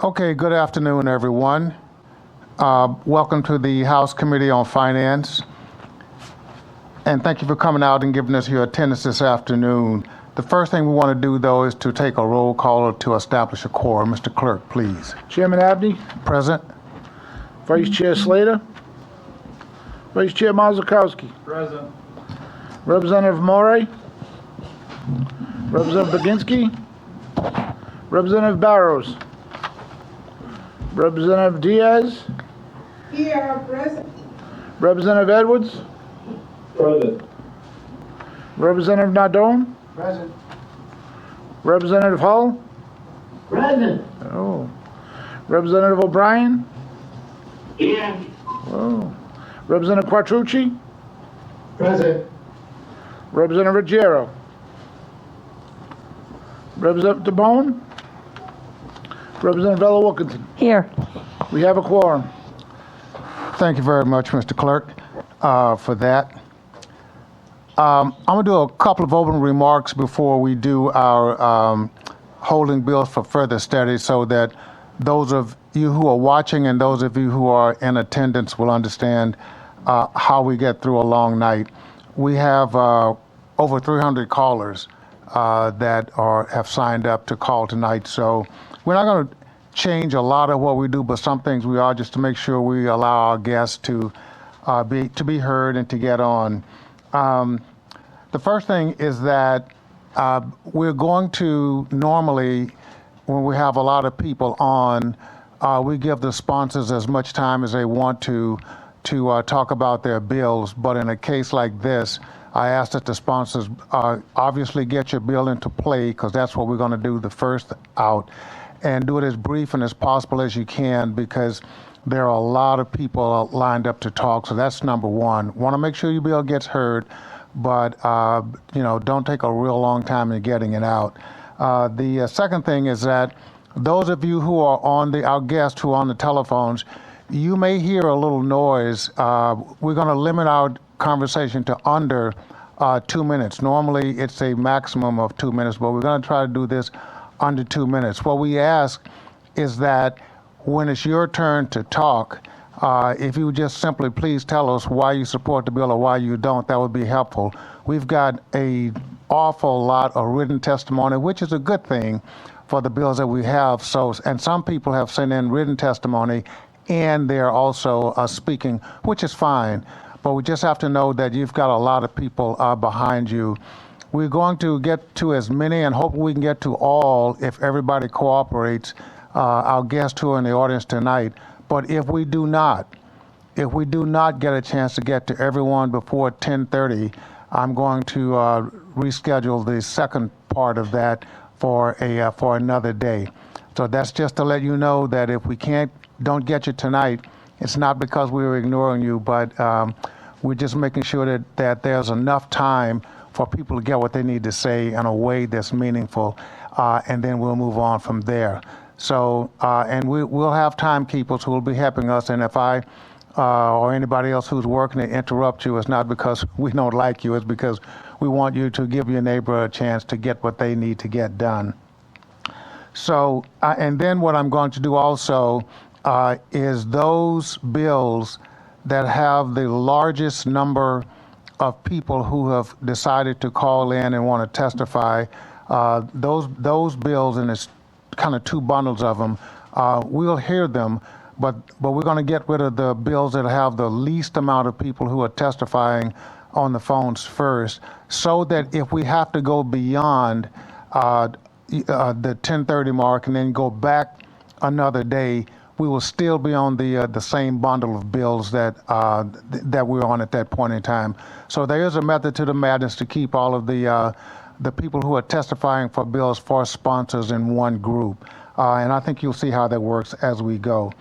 Okay, good afternoon, everyone. Welcome to the House Committee on Finance. And thank you for coming out and giving us your attendance this afternoon. The first thing we want to do, though, is to take a roll call to establish a quorum. Mr. Clerk, please. Chairman Abney, Present. Vice Chair Slater, Vice Chair Marzikowski, Present. Representative Morey, Representative Baginski, Representative Barrows, Representative Diaz, Here, present. Representative Edwards, Present. Representative Nardone, Present. Representative Hull, Present. oh, Representative O'Brien, Here. oh, Representative Quattrucci, Present. Representative Ruggiero, Representative DeBone, Representative Ella Wilkinson. Here. We have a quorum. Thank you very much, Mr. Clerk, for that. I'm going to do a couple of open remarks before we do our holding bills for further study so that those of you who are watching and those of you who are in attendance will understand how we get through a long night. We have over 300 callers that have signed up to call tonight, so we're not going to change a lot of what we do, but some things we are, just to make sure we allow our guests to be heard and to get on. The first thing is that we're going to normally, when we have a lot of people on, we give the sponsors as much time as they want to talk about their bills. But in a case like this, I ask that the sponsors obviously get your bill into play, because that's what we're going to do the first out, and do it as brief and as possible as you can, because there are a lot of people lined up to talk. So that's number one. Want to make sure your bill gets heard, but don't take a real long time in getting it out. The second thing is that those of you who are our guests who are on the telephones, you may hear a little noise. We're going to limit our conversation to under 2 minutes. Normally it's a maximum of 2 minutes, but we're going to try to do this under 2 minutes. What we ask is that when it's your turn to talk, if you would just simply please tell us why you support the bill or why you don't, that would be helpful. We've got an awful lot of written testimony, which is a good thing for the bills that we have. And some people have sent in written testimony and they're also speaking, which is fine. But we just have to know that you've got a lot of people behind you. We're going to get to as many, and hope we can get to all if everybody cooperates, our guests who are in the audience tonight. But if we do not get a chance to get to everyone before 10:30, I'm going to reschedule the second part of that for another day. So that's just to let you know that if we don't get you tonight, it's not because we were ignoring you, but we're just making sure that there's enough time for people to get what they need to say in a way that's meaningful, and then we'll move on from there. So, and we'll have timekeepers who will be helping us, and if I or anybody else who's working to interrupt you, it's not because we don't like you, it's because we want you to give your neighbor a chance to get what they need to get done. So, and then what I'm going to do also is those bills that have the largest number of people who have decided to call in and want to testify, those bills, and it's kind of two bundles of them, we'll hear them, but we're going to get rid of the bills that have the least amount of people who are testifying on the phones first, so that if we have to go beyond the 10:30 mark and then go back another day, we will still be on the same bundle of bills that we're on at that point in time. So there is a method to the madness to keep all of the people who are testifying for bills for sponsors in one group. And I think you'll see how that works as we go.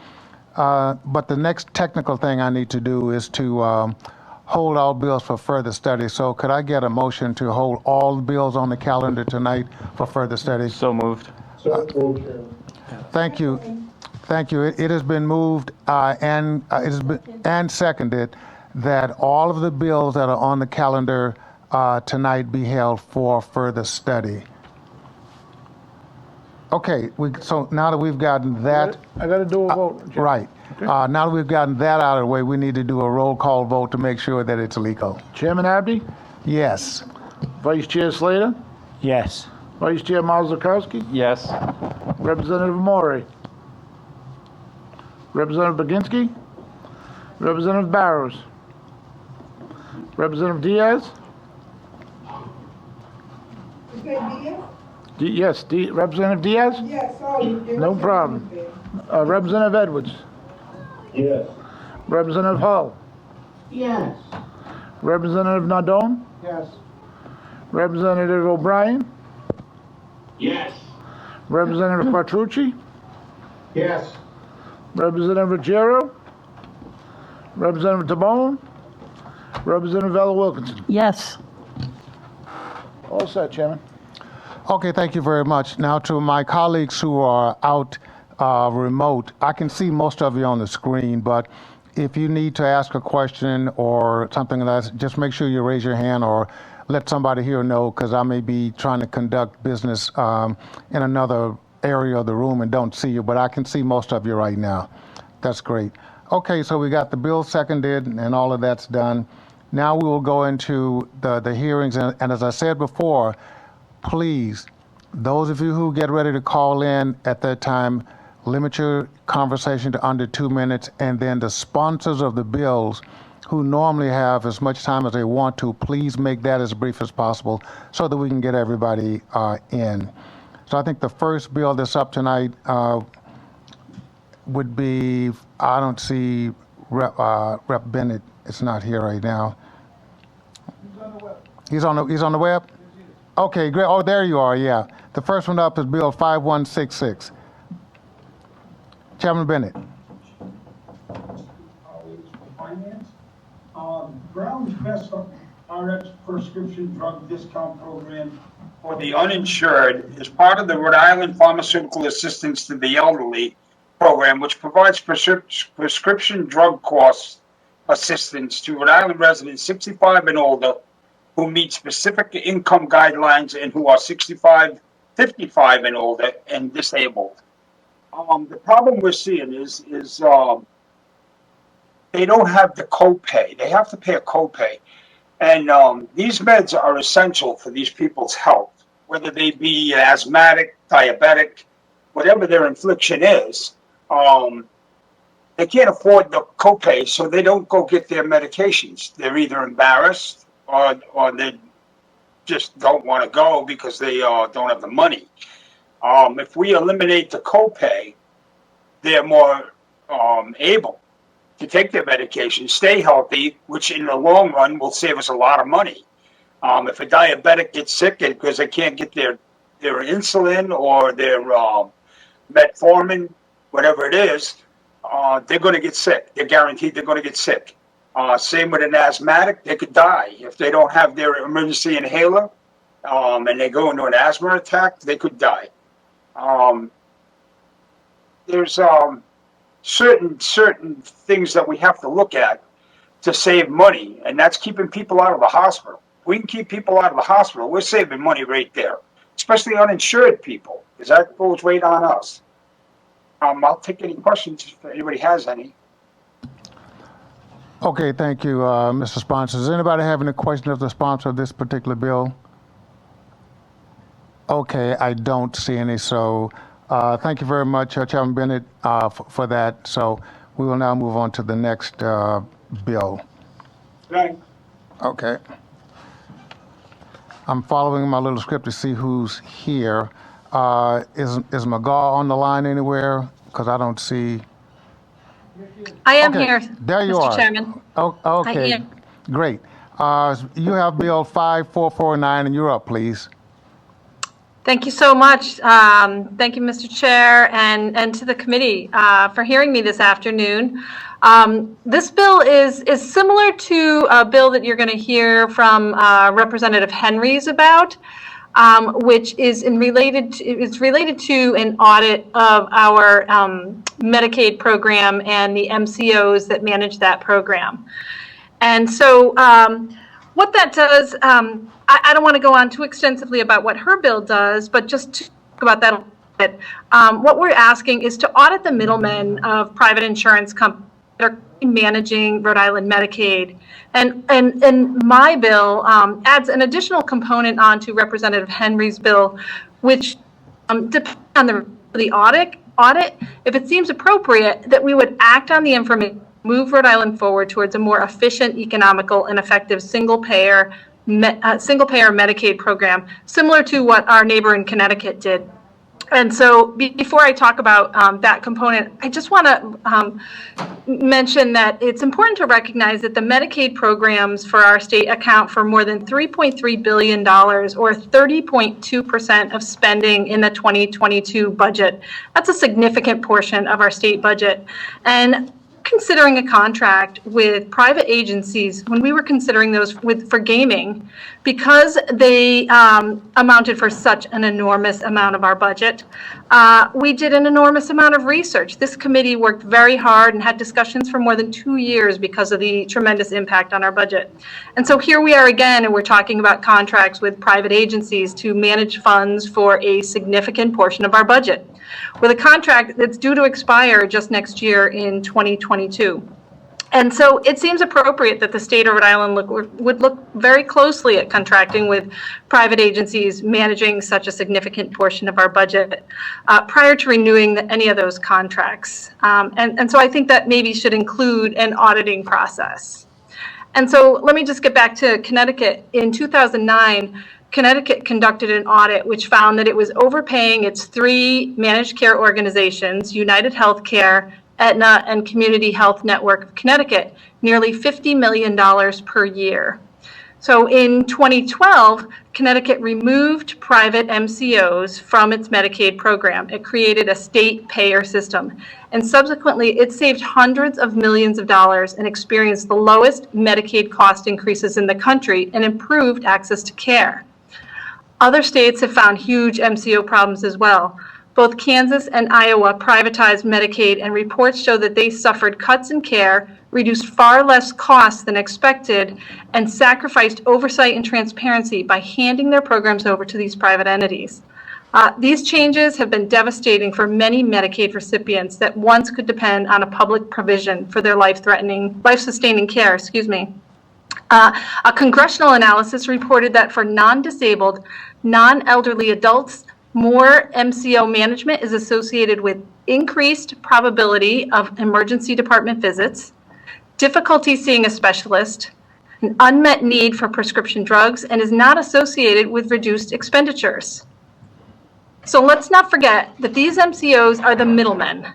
But the next technical thing I need to do is to hold all bills for further study. So could I get a motion to hold all the bills on the calendar tonight for further study? So moved. Thank you. Thank you. It has been moved and seconded that all of the bills that are on the calendar tonight be held for further study. Okay, so now that we've gotten that, I got to do a vote. Jim. right. Now that we've gotten that out of the way, we need to do a roll call vote to make sure that it's legal. Chairman Abney, Yes. Vice Chair Slater, Yes. Vice Chair Marzikowski, Yes. Representative Maury, Representative Baginski, Representative Barrows, Representative Diaz, You say Diaz? yes, Representative Diaz, Yes, sorry. No problem. Representative Edwards, Yes. Representative Hull, Yes. Representative Nardone, Yes. Representative O'Brien, Yes. Representative Quattrucci, Yes. Representative Ruggiero, Representative Tabone, Representative Ella Wilkinson. Yes. All set, Chairman. Okay, thank you very much. Now to my colleagues who are out remote, I can see most of you on the screen, but if you need to ask a question or something like that, just make sure you raise your hand or let somebody here know, because I may be trying to conduct business in another area of the room and don't see you, but I can see most of you right now. That's great. Okay, so we got the bill seconded and all of that's done. Now we will go into the hearings, and as I said before, please, those of you who get ready to call in at that time, limit your conversation to under 2 minutes, and then the sponsors of the bills who normally have as much time as they want to, please make that as brief as possible so that we can get everybody in. So I think the first bill that's up tonight would be, I don't see Rep Bennett. It's not here right now. He's on the web? Okay, great. Oh, there you are, yeah. The first one up is Bill 5166. Chairman Bennett. Finance. Brown's Best RX prescription drug discount program for the uninsured is part of the Rhode Island Pharmaceutical Assistance to the Elderly program, which provides prescription drug cost assistance to Rhode Island residents 65 and older who meet specific income guidelines and who are 65, 55 and older and disabled. The problem we're seeing is they don't have the copay. They have to pay a copay. And these meds are essential for these people's health, whether they be asthmatic, diabetic, whatever their affliction is. They can't afford the copay, so they don't go get their medications. They're either embarrassed or they just don't want to go because they don't have the money. If we eliminate the copay, they're more able to take their medication, stay healthy, which in the long run will save us a lot of money. If a diabetic gets sick because they can't get their insulin or their metformin, whatever it is, they're going to get sick. They're guaranteed they're going to get sick. Same with an asthmatic, they could die. If they don't have their emergency inhaler and they go into an asthma attack, they could die. There's certain things that we have to look at to save money, and that's keeping people out of the hospital. If we can keep people out of the hospital, we're saving money right there, especially uninsured people, because that goes right on us. I'll take any questions if anybody has any. Okay, thank you, Mr. Sponsor. Does anybody have any questions of the sponsor of this particular bill? Okay, I don't see any, so thank you very much, Chairman Bennett, for that. So we will now move on to the next bill. Right. Okay. I'm following my little script to see who's here. Is McGaw on the line anywhere? Because I don't see. I am Okay, here, there you Mr. are. Chairman. Oh, okay, am. great. You have Bill 5449, and you're up, please. Thank you so much. Thank you, Mr. Chair, and to the committee for hearing me this afternoon. This bill is similar to a bill that you're going to hear from Representative Henry's about, which is related to an audit of our Medicaid program and the MCOs that manage that program. And so what that does, I don't want to go on too extensively about what her bill does, but just to talk about that a what we're asking is to audit the middlemen of private insurance companies that are managing Rhode Island Medicaid. And my bill adds an additional component onto Representative Henry's bill, which depends on the audit, if it seems appropriate, that we would act on the information, move Rhode Island forward towards a more efficient, economical, and effective single-payer Medicaid program, similar to what our neighbor in Connecticut did. And so before I talk about that component, I just want to mention that it's important to recognize that the Medicaid programs for our state account for more than $3.3 billion, or 30.2% of spending in the 2022 budget. That's a significant portion of our state budget. And considering a contract with private agencies, when we were considering those for gaming, because they amounted for such an enormous amount of our budget, we did an enormous amount of research. This committee worked very hard and had discussions for more than 2 years because of the tremendous impact on our budget. And so here we are again, and we're talking about contracts with private agencies to manage funds for a significant portion of our budget, with a contract that's due to expire just next year in 2022. And so it seems appropriate that the state of Rhode Island would look very closely at contracting with private agencies managing such a significant portion of our budget prior to renewing any of those contracts. And so I think that maybe should include an auditing process. And so let me just get back to Connecticut. In 2009, Connecticut conducted an audit which found that it was overpaying its 3 managed care organizations, United Healthcare, Aetna, and Community Health Network of Connecticut, nearly $50 million per year. So in 2012, Connecticut removed private MCOs from its Medicaid program. It created a state payer system. And subsequently, it saved hundreds of millions of dollars and experienced the lowest Medicaid cost increases in the country and improved access to care. Other states have found huge MCO problems as well. Both Kansas and Iowa privatized Medicaid, and reports show that they suffered cuts in care, reduced far less costs than expected, and sacrificed oversight and transparency by handing their programs over to these private entities. These changes have been devastating for many Medicaid recipients that once could depend on a public provision for their life-sustaining care. A congressional analysis reported that for non-disabled, non-elderly adults, more MCO management is associated with increased probability of emergency department visits, difficulty seeing a specialist, an unmet need for prescription drugs, and is not associated with reduced expenditures. So let's not forget that these MCOs are the middlemen.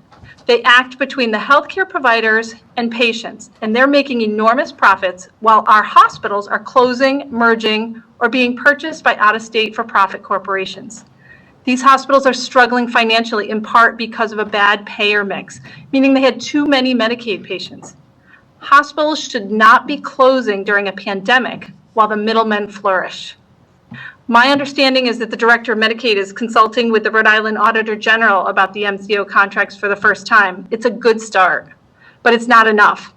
They act between the healthcare providers and patients, and they're making enormous profits while our hospitals are closing, merging, or being purchased by out-of-state for-profit corporations. These hospitals are struggling financially in part because of a bad payer mix, meaning they had too many Medicaid patients. Hospitals should not be closing during a pandemic while the middlemen flourish. My understanding is that the Director of Medicaid is consulting with the Rhode Island Auditor General about the MCO contracts for the first time. It's a good start, but it's not enough.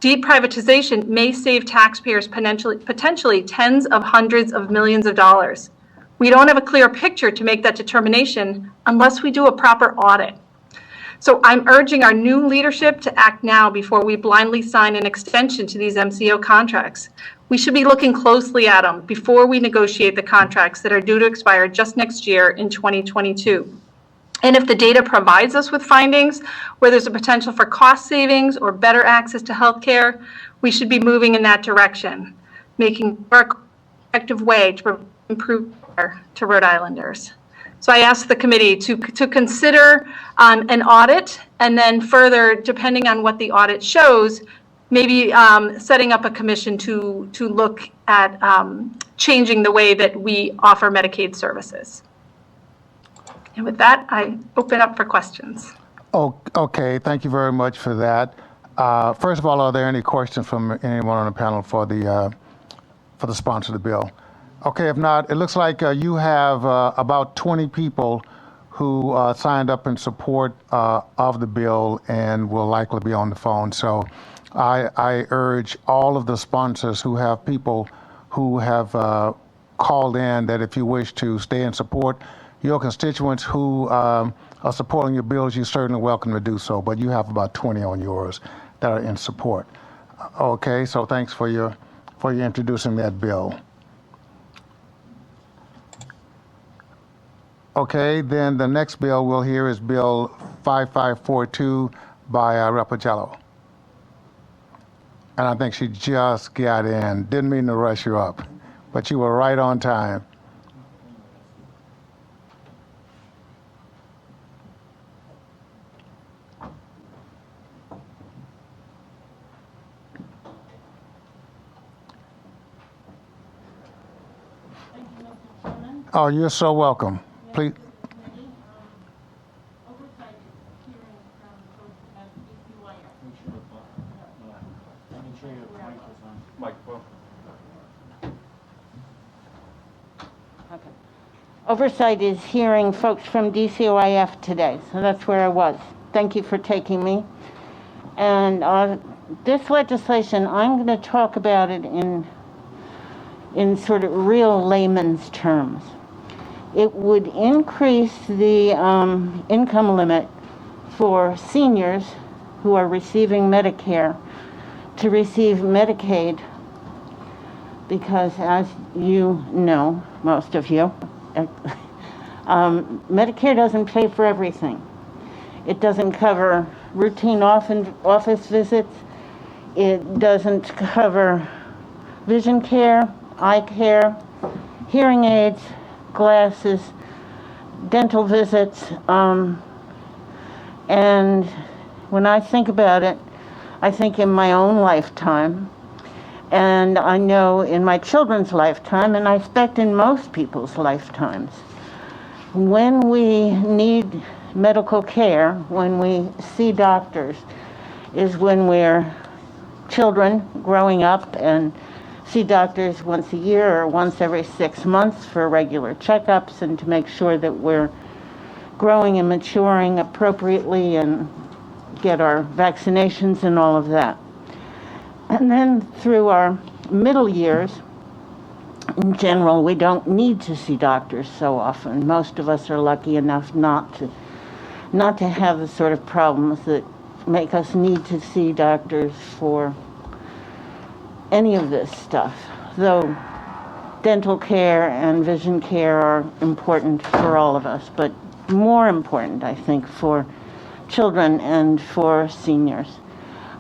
Deep privatization may save taxpayers potentially tens of hundreds of millions of dollars. We don't have a clear picture to make that determination unless we do a proper audit. So I'm urging our new leadership to act now before we blindly sign an extension to these MCO contracts. We should be looking closely at them before we negotiate the contracts that are due to expire just next year in 2022. And if the data provides us with findings where there's a potential for cost savings or better access to health care, we should be moving in that direction, making a effective way to improve care to Rhode Islanders. So I asked the committee to consider an audit, and then further, depending on what the audit shows, maybe setting up a commission to look at changing the way that we offer Medicaid services. And with that, I open up for questions. Oh, okay, thank you very much for that. First of all, are there any questions from anyone on the panel for the sponsor of the bill? Okay, if not, it looks like you have about 20 people who signed up in support of the bill and will likely be on the phone. So I urge all of the sponsors who have people who have called in that if you wish to stay in support, your constituents who are supporting your bills, you're certainly welcome to do so, but you have about 20 on yours that are in support. Okay, so thanks for your introducing that bill. Okay, then the next bill we'll hear is Bill 5542 by Rappochello. And I think she just got in. Didn't mean to rush you up, but you were right on time. Oh, you're so welcome. Please. Oversight is hearing folks from DCOIF today, so that's where I was. Thank you for taking me. And this legislation, I'm going to talk about it in sort of real layman's terms. It would increase the income limit for seniors who are receiving Medicare to receive Medicaid, because as you know, most of you, Medicare doesn't pay for everything. It doesn't cover routine office visits. It doesn't cover vision care, eye care, hearing aids, glasses, dental visits, and when I think about it, I think in my own lifetime, and I know in my children's lifetime, and I expect in most people's lifetimes, when we need medical care, when we see doctors, is when we're children growing up and see doctors once a year or once every 6 months for regular checkups and to make sure that we're growing and maturing appropriately and get our vaccinations and all of that. And then through our middle years, in general, we don't need to see doctors so often. Most of us are lucky enough not to have the sort of problems that make us need to see doctors for any of this stuff, though dental care and vision care are important for all of us, but more important, I think, for children and for seniors.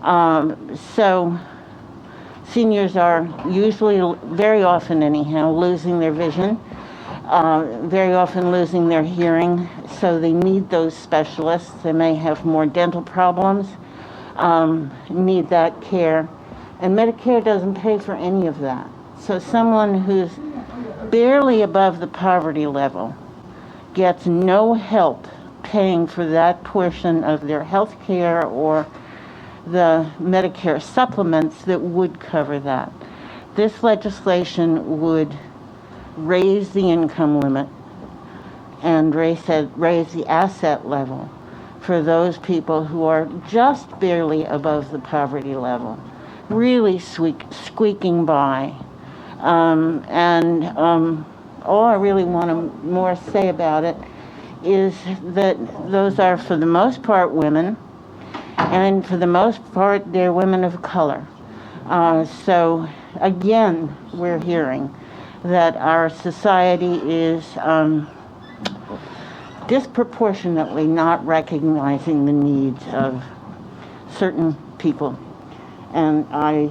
So seniors are usually, very often anyhow, losing their vision, very often losing their hearing, so they need those specialists. They may have more dental problems, need that care. And Medicare doesn't pay for any of that. So someone who's barely above the poverty level gets no help paying for that portion of their health care or the Medicare supplements that would cover that. This legislation would raise the income limit and raise the asset level for those people who are just barely above the poverty level, really squeaking by. All I really want to more say about it is that those are, for the most part, women, and for the most part, they're women of color. So again, we're hearing that our society is disproportionately not recognizing the needs of certain people. And I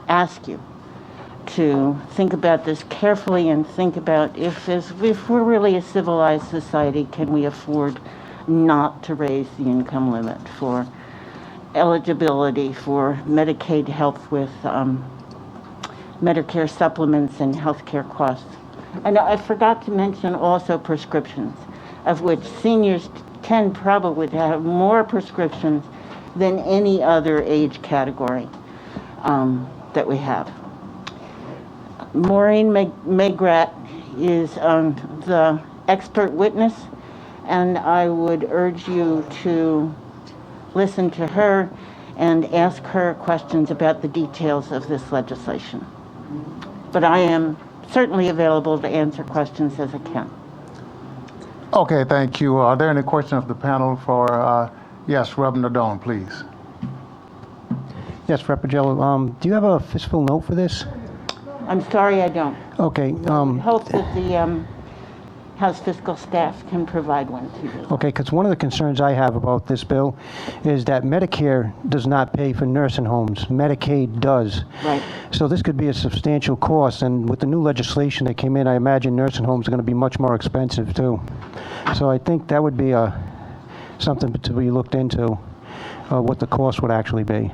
ask you to think about this carefully and think about if we're really a civilized society, can we afford not to raise the income limit for eligibility for Medicaid help with Medicare supplements and healthcare costs. And I forgot to mention also prescriptions, of which seniors tend probably to have more prescriptions than any other age category that we have. Maureen Maigret is the expert witness, and I would urge you to listen to her and ask her questions about the details of this legislation. But I am certainly available to answer questions as I can. Okay, thank you. Are there any questions of the panel for, yes, Reverend Nadone, please? Yes, Rappochello. Do you have a fiscal note for this? I'm sorry I don't. Okay. Hope that the House fiscal staff can provide one to you. Okay, because one of the concerns I have about this bill is that Medicare does not pay for nursing homes. Medicaid does. Right. So this could be a substantial cost, and with the new legislation that came in, I imagine nursing homes are going to be much more expensive too. So I think that would be something to be looked into, what the cost would actually be.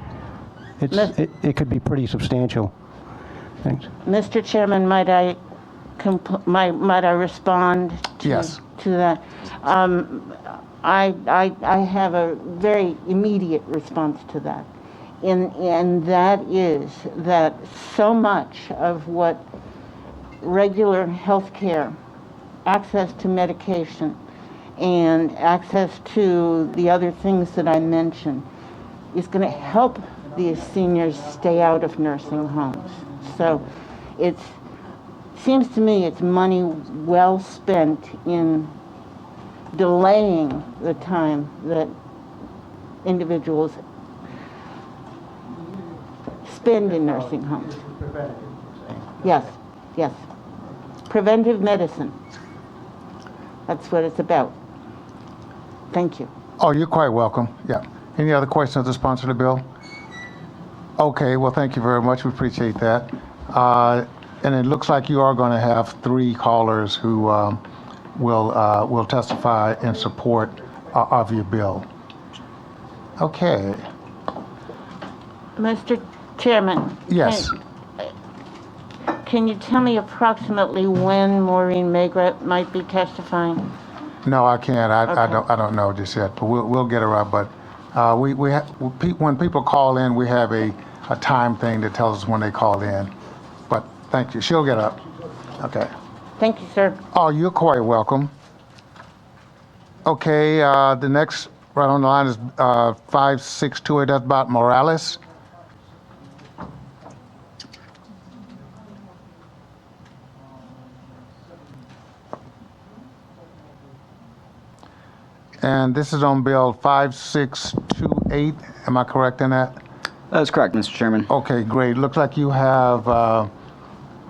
It could be pretty substantial. Thanks. Mr. Chairman, might I respond to, Yes. to that? I have a very immediate response to that. And that is that so much of what regular health care, access to medication, and access to the other things that I mentioned, is going to help these seniors stay out of nursing homes. So it seems to me it's money well spent in delaying the time that individuals spend in nursing homes. Yes, yes. Preventive medicine. That's what it's about. Thank you. Oh, you're quite welcome. Yeah. Any other questions of the sponsor of the bill? Okay, well, thank you very much. We appreciate that. And it looks like you are going to have 3 callers who will testify in support of your bill. Okay. Mr. Chairman. Yes. Can you tell me approximately when Maureen Maigret might be testifying? No, I can't. I Okay. don't know just yet, but we'll get her up. But when people call in, we have a time thing that tells us when they call in. But thank you. She'll get up. Okay. Thank you, sir. Oh, you're quite welcome. Okay, the next right on the line is 5628. That's about Morales. And this is on Bill 5628. Am I correct in that? That is correct, Mr. Chairman. Okay, great. Looks like you have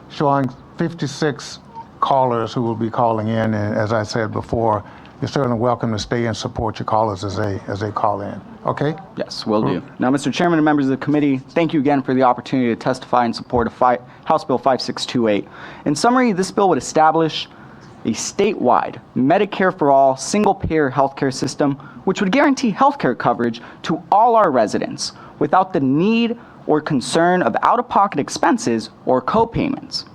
showing 56 callers who will be calling in. And as I said before, you're certainly welcome to stay and support your callers as they call in. Okay? Yes, will do. Now, Mr. Chairman and members of the committee, thank you again for the opportunity to testify in support of House Bill 5628. In summary, this bill would establish a statewide Medicare for all single-payer healthcare system, which would guarantee healthcare coverage to all our residents without the need or concern of out-of-pocket expenses or co-payments.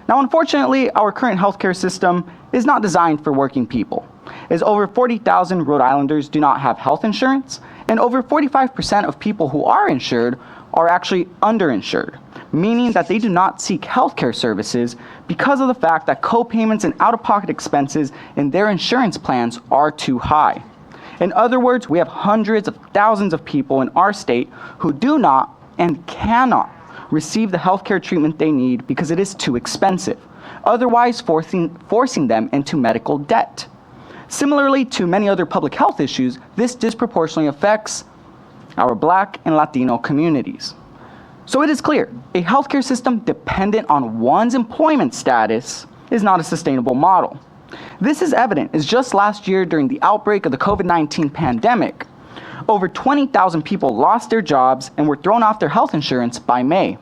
Now, unfortunately, our current healthcare system is not designed for working people, as over 40,000 Rhode Islanders do not have health insurance, and over 45% of people who are insured are actually underinsured, meaning that they do not seek healthcare services because of the fact that co-payments and out-of-pocket expenses in their insurance plans are too high. In other words, we have hundreds of thousands of people in our state who do not and cannot receive the healthcare treatment they need because it is too expensive, otherwise forcing them into medical debt. Similarly to many other public health issues, this disproportionately affects our Black and Latino communities. So it is clear, a healthcare system dependent on one's employment status is not a sustainable model. This is evident as just last year during the outbreak of the COVID-19 pandemic, over 20,000 people lost their jobs and were thrown off their health insurance by May.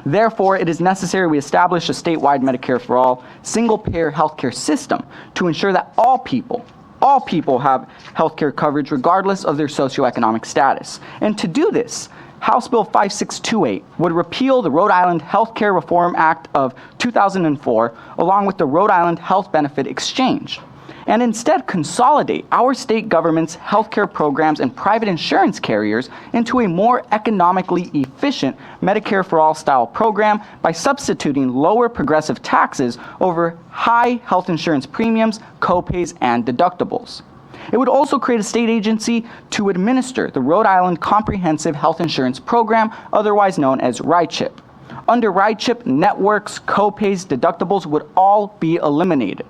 Therefore, it is necessary we establish a statewide Medicare for all single-payer healthcare system to ensure that all people have healthcare coverage regardless of their socioeconomic status. And to do this, House Bill 5628 would repeal the Rhode Island Healthcare Reform Act of 2004 along with the Rhode Island Health Benefit Exchange, and instead consolidate our state government's healthcare programs and private insurance carriers into a more economically efficient Medicare for All style program by substituting lower progressive taxes over high health insurance premiums, copays, and deductibles. It would also create a state agency to administer the Rhode Island Comprehensive Health Insurance Program, otherwise known as RICHIP. Under RIDECHIP, networks, copays, deductibles would all be eliminated.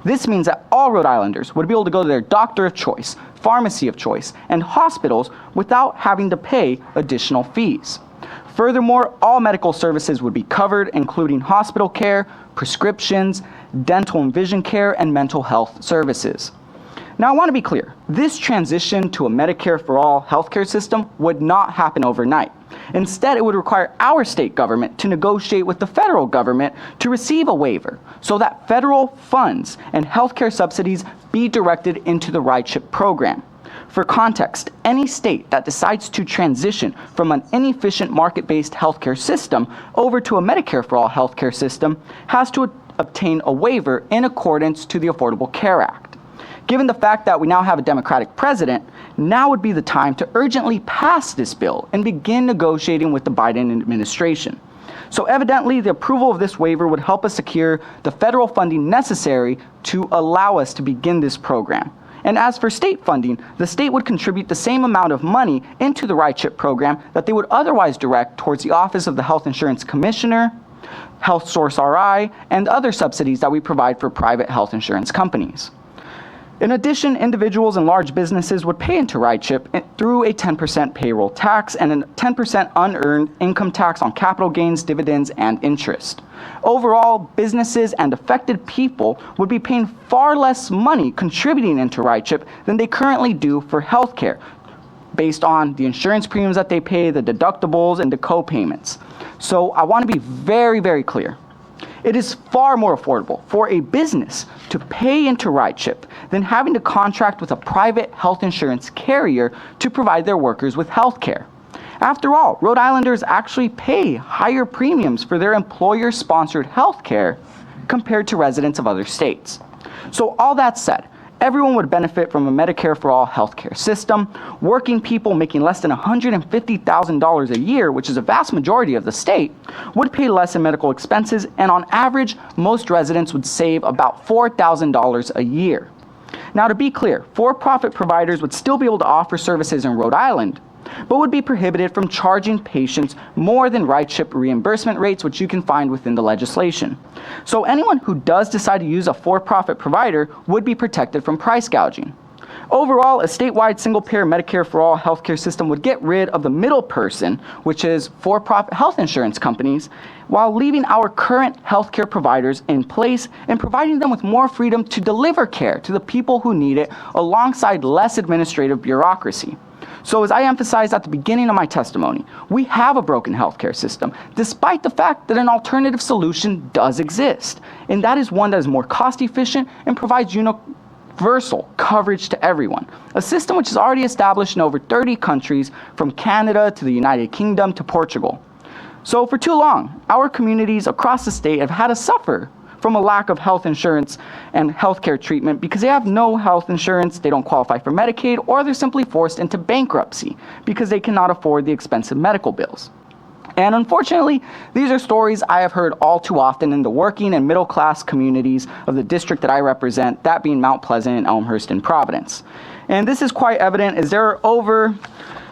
This means that all Rhode Islanders would be able to go to their doctor of choice, pharmacy of choice, and hospitals without having to pay additional fees. Furthermore, all medical services would be covered, including hospital care, prescriptions, dental and vision care, and mental health services. Now, I want to be clear. This transition to a Medicare for all healthcare system would not happen overnight. Instead, it would require our state government to negotiate with the federal government to receive a waiver so that federal funds and healthcare subsidies be directed into the RIDECHIP program. For context, any state that decides to transition from an inefficient market-based healthcare system over to a Medicare for all healthcare system has to obtain a waiver in accordance to the Affordable Care Act. Given the fact that we now have a Democratic president, now would be the time to urgently pass this bill and begin negotiating with the Biden administration. So evidently, the approval of this waiver would help us secure the federal funding necessary to allow us to begin this program. And as for state funding, the state would contribute the same amount of money into the RIDECHIP program that they would otherwise direct towards the Office of the Health Insurance Commissioner, Health Source RI, and other subsidies that we provide for private health insurance companies. In addition, individuals and large businesses would pay into RIDECHIP through a 10% payroll tax and a 10% unearned income tax on capital gains, dividends, and interest. Overall, businesses and affected people would be paying far less money contributing into RIDECHIP than they currently do for healthcare, based on the insurance premiums that they pay, the deductibles, and the co-payments. So I want to be very, very clear. It is far more affordable for a business to pay into RIDECHIP than having to contract with a private health insurance carrier to provide their workers with health care. After all, Rhode Islanders actually pay higher premiums for their employer-sponsored health care compared to residents of other states. So all that said, everyone would benefit from a Medicare for all healthcare system. Working people making less than $150,000 a year, which is a vast majority of the state, would pay less in medical expenses, and on average, most residents would save about $4,000 a year. Now, to be clear, for-profit providers would still be able to offer services in Rhode Island, but would be prohibited from charging patients more than RIDECHIP reimbursement rates, which you can find within the legislation. So anyone who does decide to use a for-profit provider would be protected from price gouging. Overall, a statewide single-payer Medicare for all healthcare system would get rid of the middle person, which is for-profit health insurance companies, while leaving our current healthcare providers in place and providing them with more freedom to deliver care to the people who need it alongside less administrative bureaucracy. So as I emphasized at the beginning of my testimony, we have a broken healthcare system, despite the fact that an alternative solution does exist. And that is one that is more cost efficient and provides universal coverage to everyone. A system which is already established in over 30 countries, from Canada to the United Kingdom to Portugal. So for too long, our communities across the state have had to suffer from a lack of health insurance and healthcare treatment because they have no health insurance, they don't qualify for Medicaid, or they're simply forced into bankruptcy because they cannot afford the expensive medical bills. And unfortunately, these are stories I have heard all too often in the working and middle class communities of the district that I represent, that being Mount Pleasant, Elmhurst, and Providence. And this is quite evident as there are over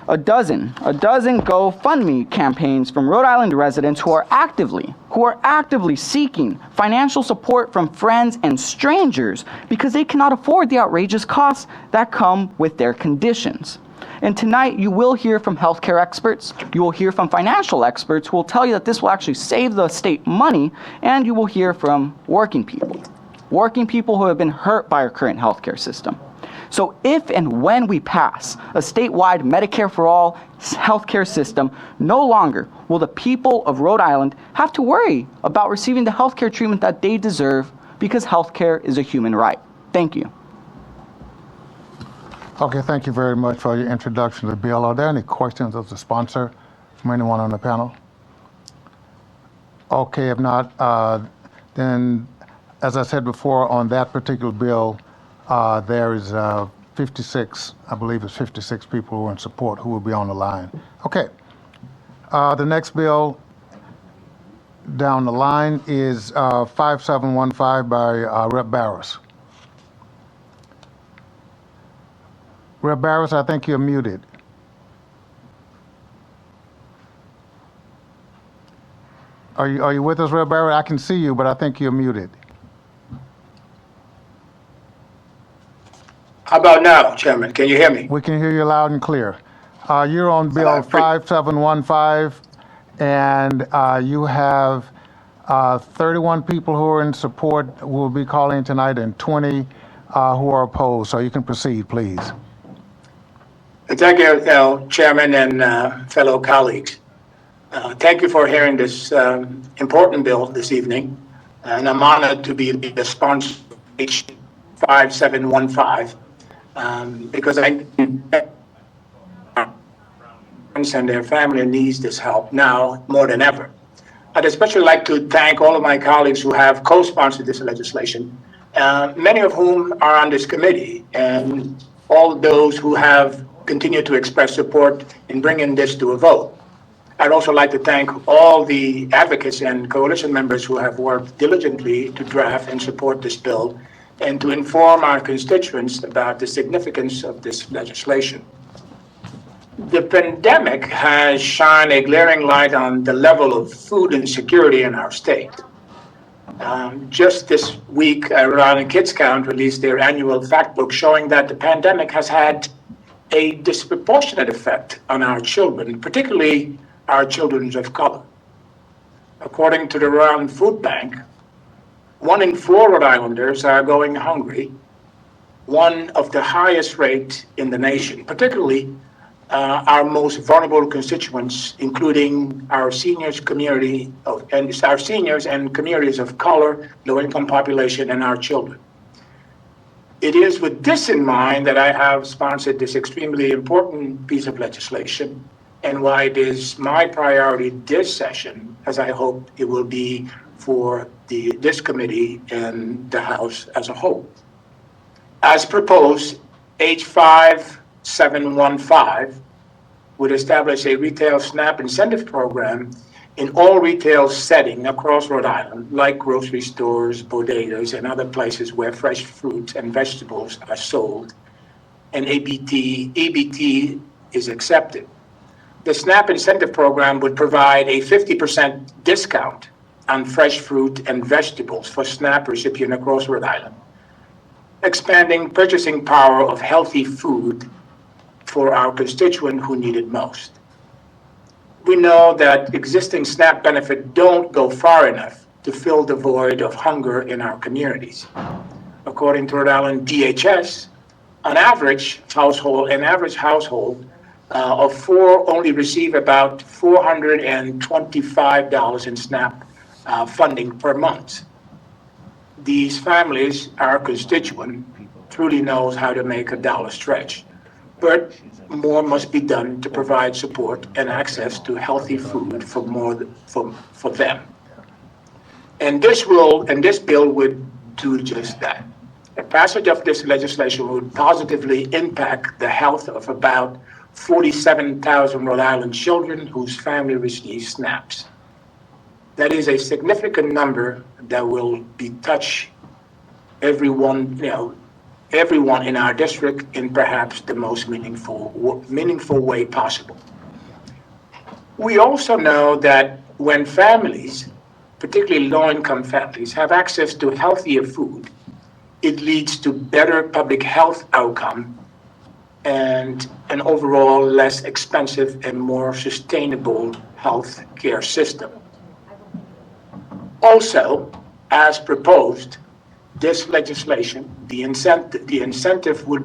a dozen GoFundMe campaigns from Rhode Island residents who are actively seeking financial support from friends and strangers because they cannot afford the outrageous costs that come with their conditions. And tonight you will hear from healthcare experts, you will hear from financial experts who will tell you that this will actually save the state money, and you will hear from working people who have been hurt by our current healthcare system. So if and when we pass a statewide Medicare for all healthcare system, no longer will the people of Rhode Island have to worry about receiving the healthcare treatment that they deserve, because healthcare is a human right. Thank you. Okay, thank you very much for your introduction to the bill. Are there any questions of the sponsor from anyone on the panel? Okay, if not, then as I said before, on that particular bill, there is 56, I believe it's 56 people who are in support who will be on the line. Okay, the next bill down the line is 5715 by Rep. Barris. Rep. Barris, I think you're muted. Are you with us, Rev Barrett? I can see you, but I think you're muted. How about now, Chairman? Can you hear me? We can hear you loud and clear. You're on Bill 5715, and you have 31 people who are in support who will be calling tonight and 20 who are opposed. So you can proceed, please. Thank you, Chairman and fellow colleagues. Thank you for hearing this important bill this evening, and I'm honored to be the sponsor of H 5715 because I and their family needs this help now more than ever. I'd especially like to thank all of my colleagues who have co-sponsored this legislation, many of whom are on this committee, and all those who have continued to express support in bringing this to a vote. I'd also like to thank all the advocates and coalition members who have worked diligently to draft and support this bill and to inform our constituents about the significance of this legislation. The pandemic has shined a glaring light on the level of food insecurity in our state. Just this week, Rhode Island Kids Count released their annual fact book showing that the pandemic has had a disproportionate effect on our children, particularly our children of color. According to the Rhode Island Food Bank, 1 in 4 Rhode Islanders are going hungry, one of the highest rates in the nation, particularly our most vulnerable constituents, including our seniors community and our seniors and communities of color, low-income population, and our children. It is with this in mind that I have sponsored this extremely important piece of legislation, and why it is my priority this session, as I hope it will be for this committee and the House as a whole. As proposed, H 5715 would establish a retail SNAP incentive program in all retail settings across Rhode Island, like grocery stores, bodegas, and other places where fresh fruits and vegetables are sold, and EBT is accepted. The SNAP incentive program would provide a 50% discount on fresh fruit and vegetables for SNAP recipients across Rhode Island, expanding purchasing power of healthy food for our constituents who need it most. We know that existing SNAP benefits don't go far enough to fill the void of hunger in our communities. According to Rhode Island DHS, an average household of 4 only receive about $425 in SNAP funding per month. These families, our constituent, truly knows how to make a dollar stretch. But more must be done to provide support and access to healthy food for them. And this bill would do just that. The passage of this legislation would positively impact the health of about 47,000 Rhode Island children whose family receives SNAPs. That is a significant number that will be touch everyone in our district in perhaps the most meaningful way possible. We also know that when families, particularly low-income families, have access to healthier food, it leads to better public health outcome and an overall less expensive and more sustainable health care system. Also, as proposed, this legislation, the incentive will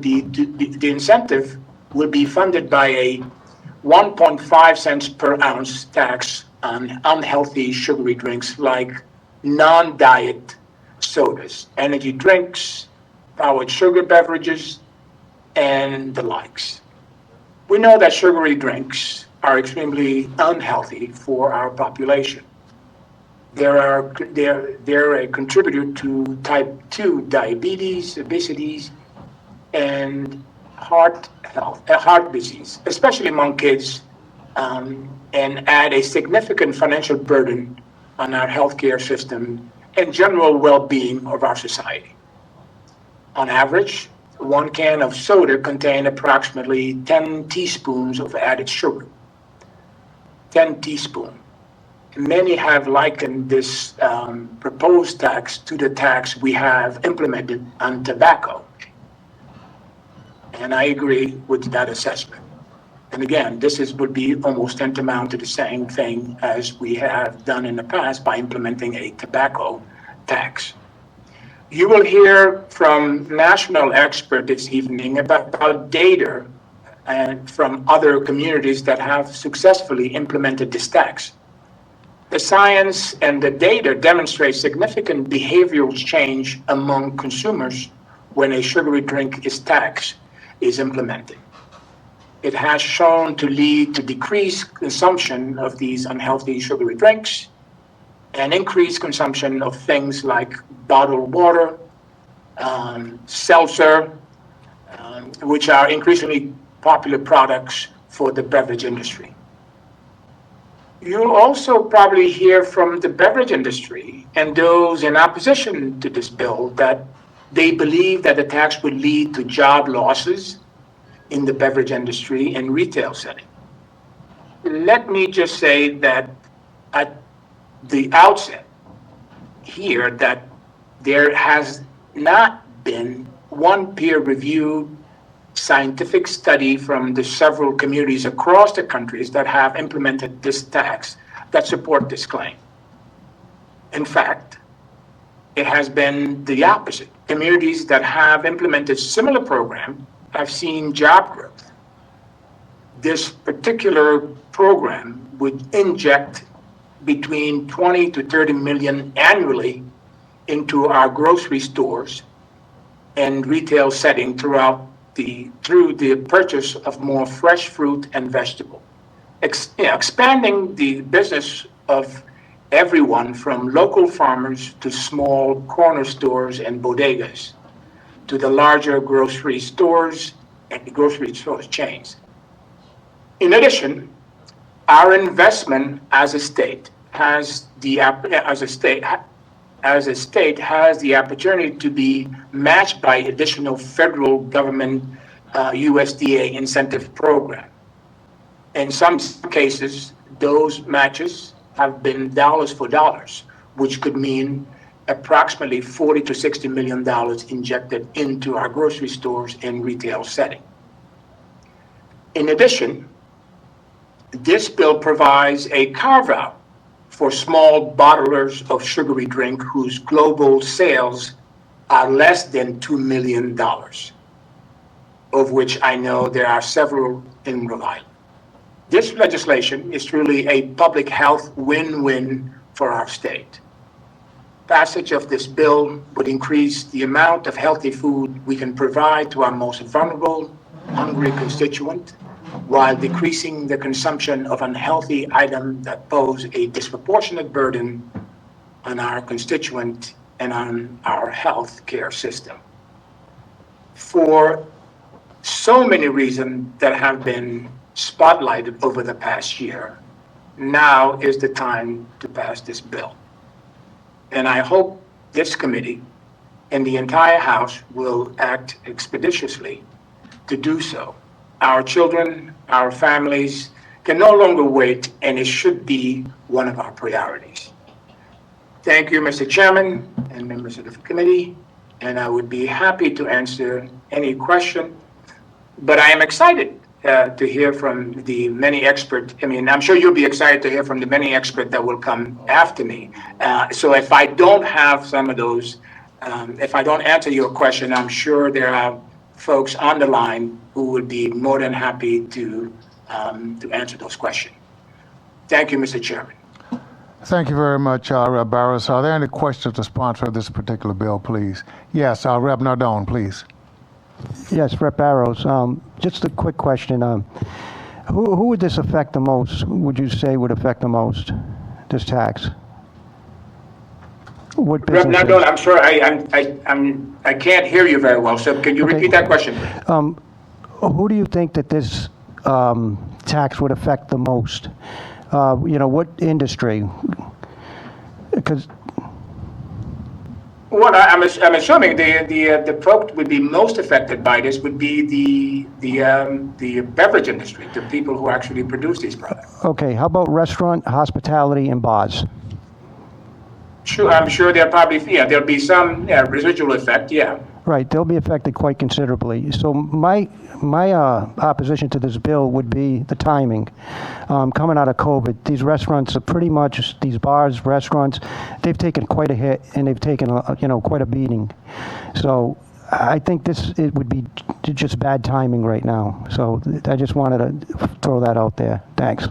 be funded by a 1.5 cents per ounce tax on unhealthy sugary drinks like non-diet sodas, energy drinks, powered sugar beverages, and the likes. We know that sugary drinks are extremely unhealthy for our population. They're a contributor to type 2 diabetes, obesity, and heart disease, especially among kids, and add a significant financial burden on our healthcare system and general well-being of our society. On average, 1 can of soda contains approximately 10 teaspoons of added sugar. 10 teaspoons. many have likened this proposed tax to the tax we have implemented on tobacco. And I agree with that assessment. And again, would be almost tantamount to the same thing as we have done in the past by implementing a tobacco tax. You will hear from national experts this evening about data and from other communities that have successfully implemented this tax. The science and the data demonstrate significant behavioral change among consumers when a sugary drink is implemented. It has shown to lead to decreased consumption of these unhealthy sugary drinks and increased consumption of things like bottled water, seltzer, which are increasingly popular products for the beverage industry. You'll also probably hear from the beverage industry and those in opposition to this bill that they believe that the tax would lead to job losses in the beverage industry and retail setting. Let me just say that at the outset here that there has not been one peer-reviewed scientific study from the several communities across the countries that have implemented this tax that support this claim. In fact, it has been the opposite. Communities that have implemented similar programs have seen job growth. This particular program would inject between 20 to 30 million annually into our grocery stores and retail setting through the purchase of more fresh fruit and vegetable, expanding the business of everyone from local farmers to small corner stores and bodegas to the larger grocery stores and grocery store chains. In addition, our investment as a state has the opportunity to be matched by additional federal government USDA incentive program. In some cases, those matches have been dollars for dollars, which could mean approximately $40 to $60 million injected into our grocery stores and retail setting. In addition, this bill provides a carve-out for small bottlers of sugary drink whose global sales are less than $2 million, of which I know there are several in Rhode. This legislation is truly a public health win-win for our state. Passage of this bill would increase the amount of healthy food we can provide to our most vulnerable, hungry constituent, while decreasing the consumption of unhealthy items that pose a disproportionate burden on our constituent and on our health care system. For so many reasons that have been spotlighted over the past year, now is the time to pass this bill. And I hope this committee and the entire House will act expeditiously to do so. Our children, our families can no longer wait, and it should be one of our priorities. Thank you, Mr. Chairman and members of the committee, and I would be happy to answer any question. But I am excited to hear from the many experts. I mean, I'm sure you'll be excited to hear from the many experts that will come after me. So if I don't have some of those, if I don't answer your question, I'm sure there are folks on the line who would be more than happy to answer those questions. Thank you, Mr. Chairman. Thank you very much, Rep. Barros. Are there any questions to sponsor this particular bill, please? Yes, Rep. Nardone, please. Yes, Rep. Barros. Just a quick question. Who would this affect the most, would you say would affect the most, this tax? What Rep. businesses? Nardone, I'm sorry, I can't hear you very well, so can you repeat that question? Who do you think that this tax would affect the most? What industry? Because Well, I'm assuming the folks would be most affected by this would be the beverage industry, the people who actually produce these products. Okay, how about restaurant, hospitality, and bars? Sure, I'm sure there'll be some residual effect, yeah. Right, they'll be affected quite considerably. So my opposition to this bill would be the timing. Coming out of COVID, these restaurants are pretty much, these bars, restaurants, they've taken quite a hit and they've taken quite a beating. So I think it would be just bad timing right now. So I just wanted to throw that out there. Thanks.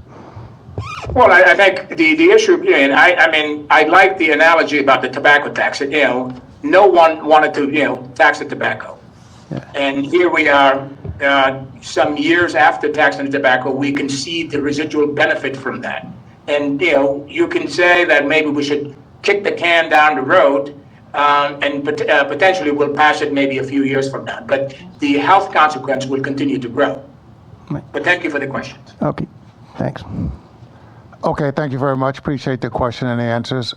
Well, I think the issue, and I like the analogy about the tobacco tax. No one wanted to, tax the tobacco. Yeah. And here we are, some years after taxing the tobacco, we can see the residual benefit from that. And, you can say that maybe we should kick the can down the road, and potentially we'll pass it maybe a few years from now. But the health consequence will continue to grow. Right. But thank you for the questions. Okay, thanks. Okay, thank you very much. Appreciate the question and the answers.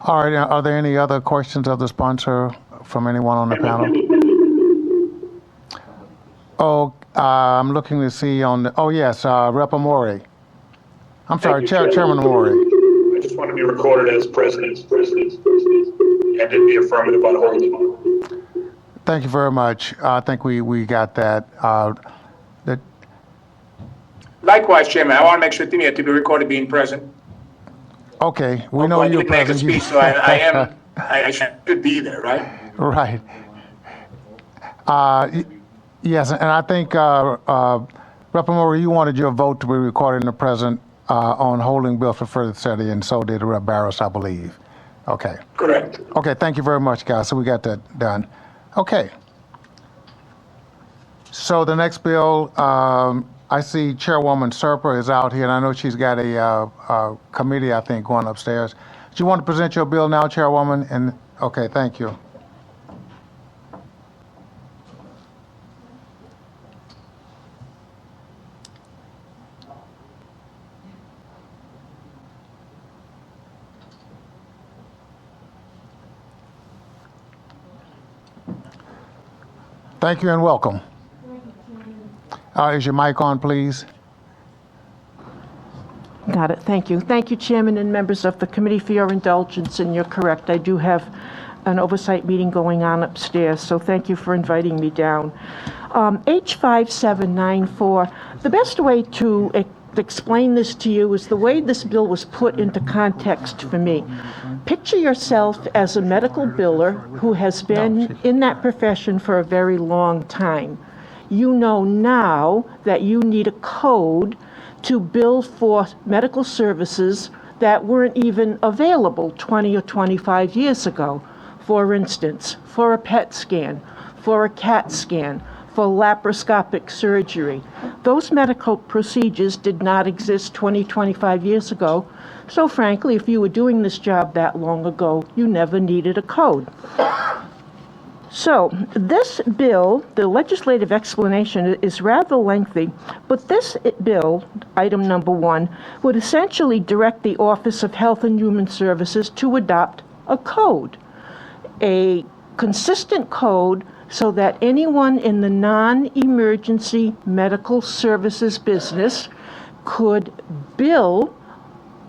All right, are there any other questions of the sponsor from anyone on the panel? Oh, I'm looking to see on the, yes, Rep. Mori. I'm sorry, Chairman Mori. I just want to be recorded as president, and in the affirmative on holding. Thank you very much. I think we got that. Likewise, Chairman, I want to make sure to be recorded being present. Okay, we know you're Make a present. speech, so I should be there, right? Right. Yes, and I think, Rep. Mori, you wanted your vote to be recorded in the present on holding bill for further study, and so did Rep. Barros, I believe. Okay. Correct. Okay, thank you very much, guys. So we got that done. Okay. So the next bill, I see Chairwoman Serpa is out here, and I know she's got a committee, I think, going upstairs. Do you want to present your bill now, Chairwoman? And okay, thank you. Thank you and welcome. Is your mic on, please? Got it. Thank you. Thank you, Chairman and members of the committee, for your indulgence. And you're correct. I do have an oversight meeting going on upstairs, so thank you for inviting me down. H5794, the best way to explain this to you is the way this bill was put into context for me. Picture yourself as a medical biller who has been in that profession for a very long time. You know now that you need a code to bill for medical services that weren't even available 20 or 25 years ago. For instance, for a PET scan, for a CAT scan, for laparoscopic surgery. Those medical procedures did not exist 20, 25 years ago. So frankly, if you were doing this job that long ago, you never needed a code. So this bill, the legislative explanation is rather lengthy, but this bill, item number 1, would essentially direct the Office of Health and Human Services to adopt a code, a consistent code, so that anyone in the non-emergency medical services business could bill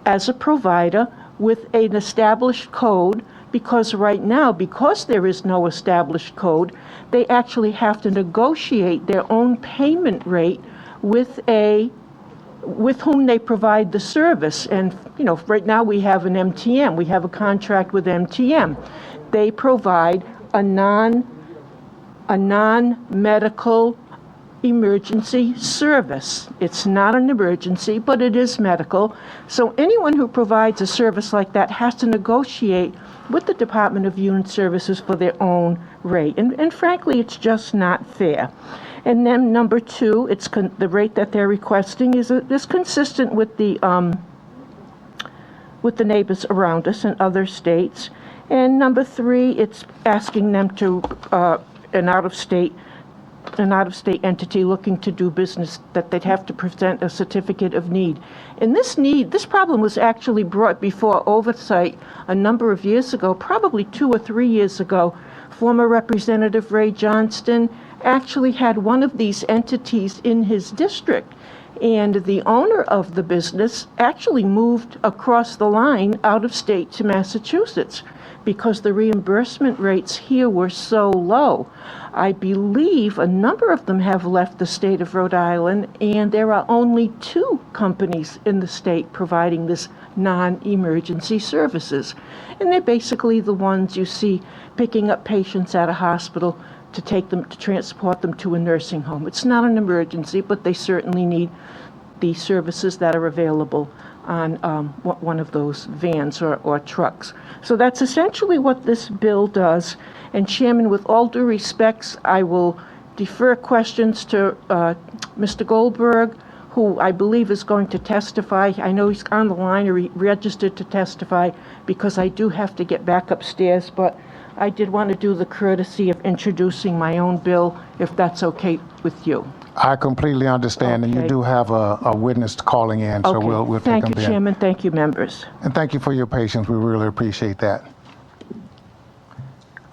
as a provider with an established code, because right now, because there is no established code, they actually have to negotiate their own payment rate with whom they provide the service. And, right now we have an MTM. We have a contract with MTM. They provide a non-medical emergency service. It's not an emergency, but it is medical. So anyone who provides a service like that has to negotiate with the Department of Human Services for their own rate. And frankly, it's just not fair. And then number 2, the rate that they're requesting is consistent with the neighbors around us in other states. And number 3, it's asking them to, an out-of-state an out-of-state entity looking to do business, that they'd have to present a certificate of need. And this problem was actually brought before oversight a number of years ago, probably 2 or 3 years ago. Former Representative Ray Johnston actually had one of these entities in his district, and the owner of the business actually moved across the line out of state to Massachusetts because the reimbursement rates here were so low. I believe a number of them have left the state of Rhode Island, and there are only 2 companies in the state providing this non-emergency services. And they're basically the ones you see picking up patients at a hospital to transport them to a nursing home. It's not an emergency, but they certainly need the services that are available on one of those vans or trucks. So that's essentially what this bill does. And Chairman, with all due respects, I will defer questions to Mr. Goldberg, who I believe is going to testify. I know he's on the line or he registered to testify because I do have to get back upstairs, but I did want to do the courtesy of introducing my own bill, if that's okay with you. I completely understand, and you Okay. do have a witness calling in, so Okay. we'll take Thank them you, then. Chairman. Thank you, members. And thank you for your patience. We really appreciate that.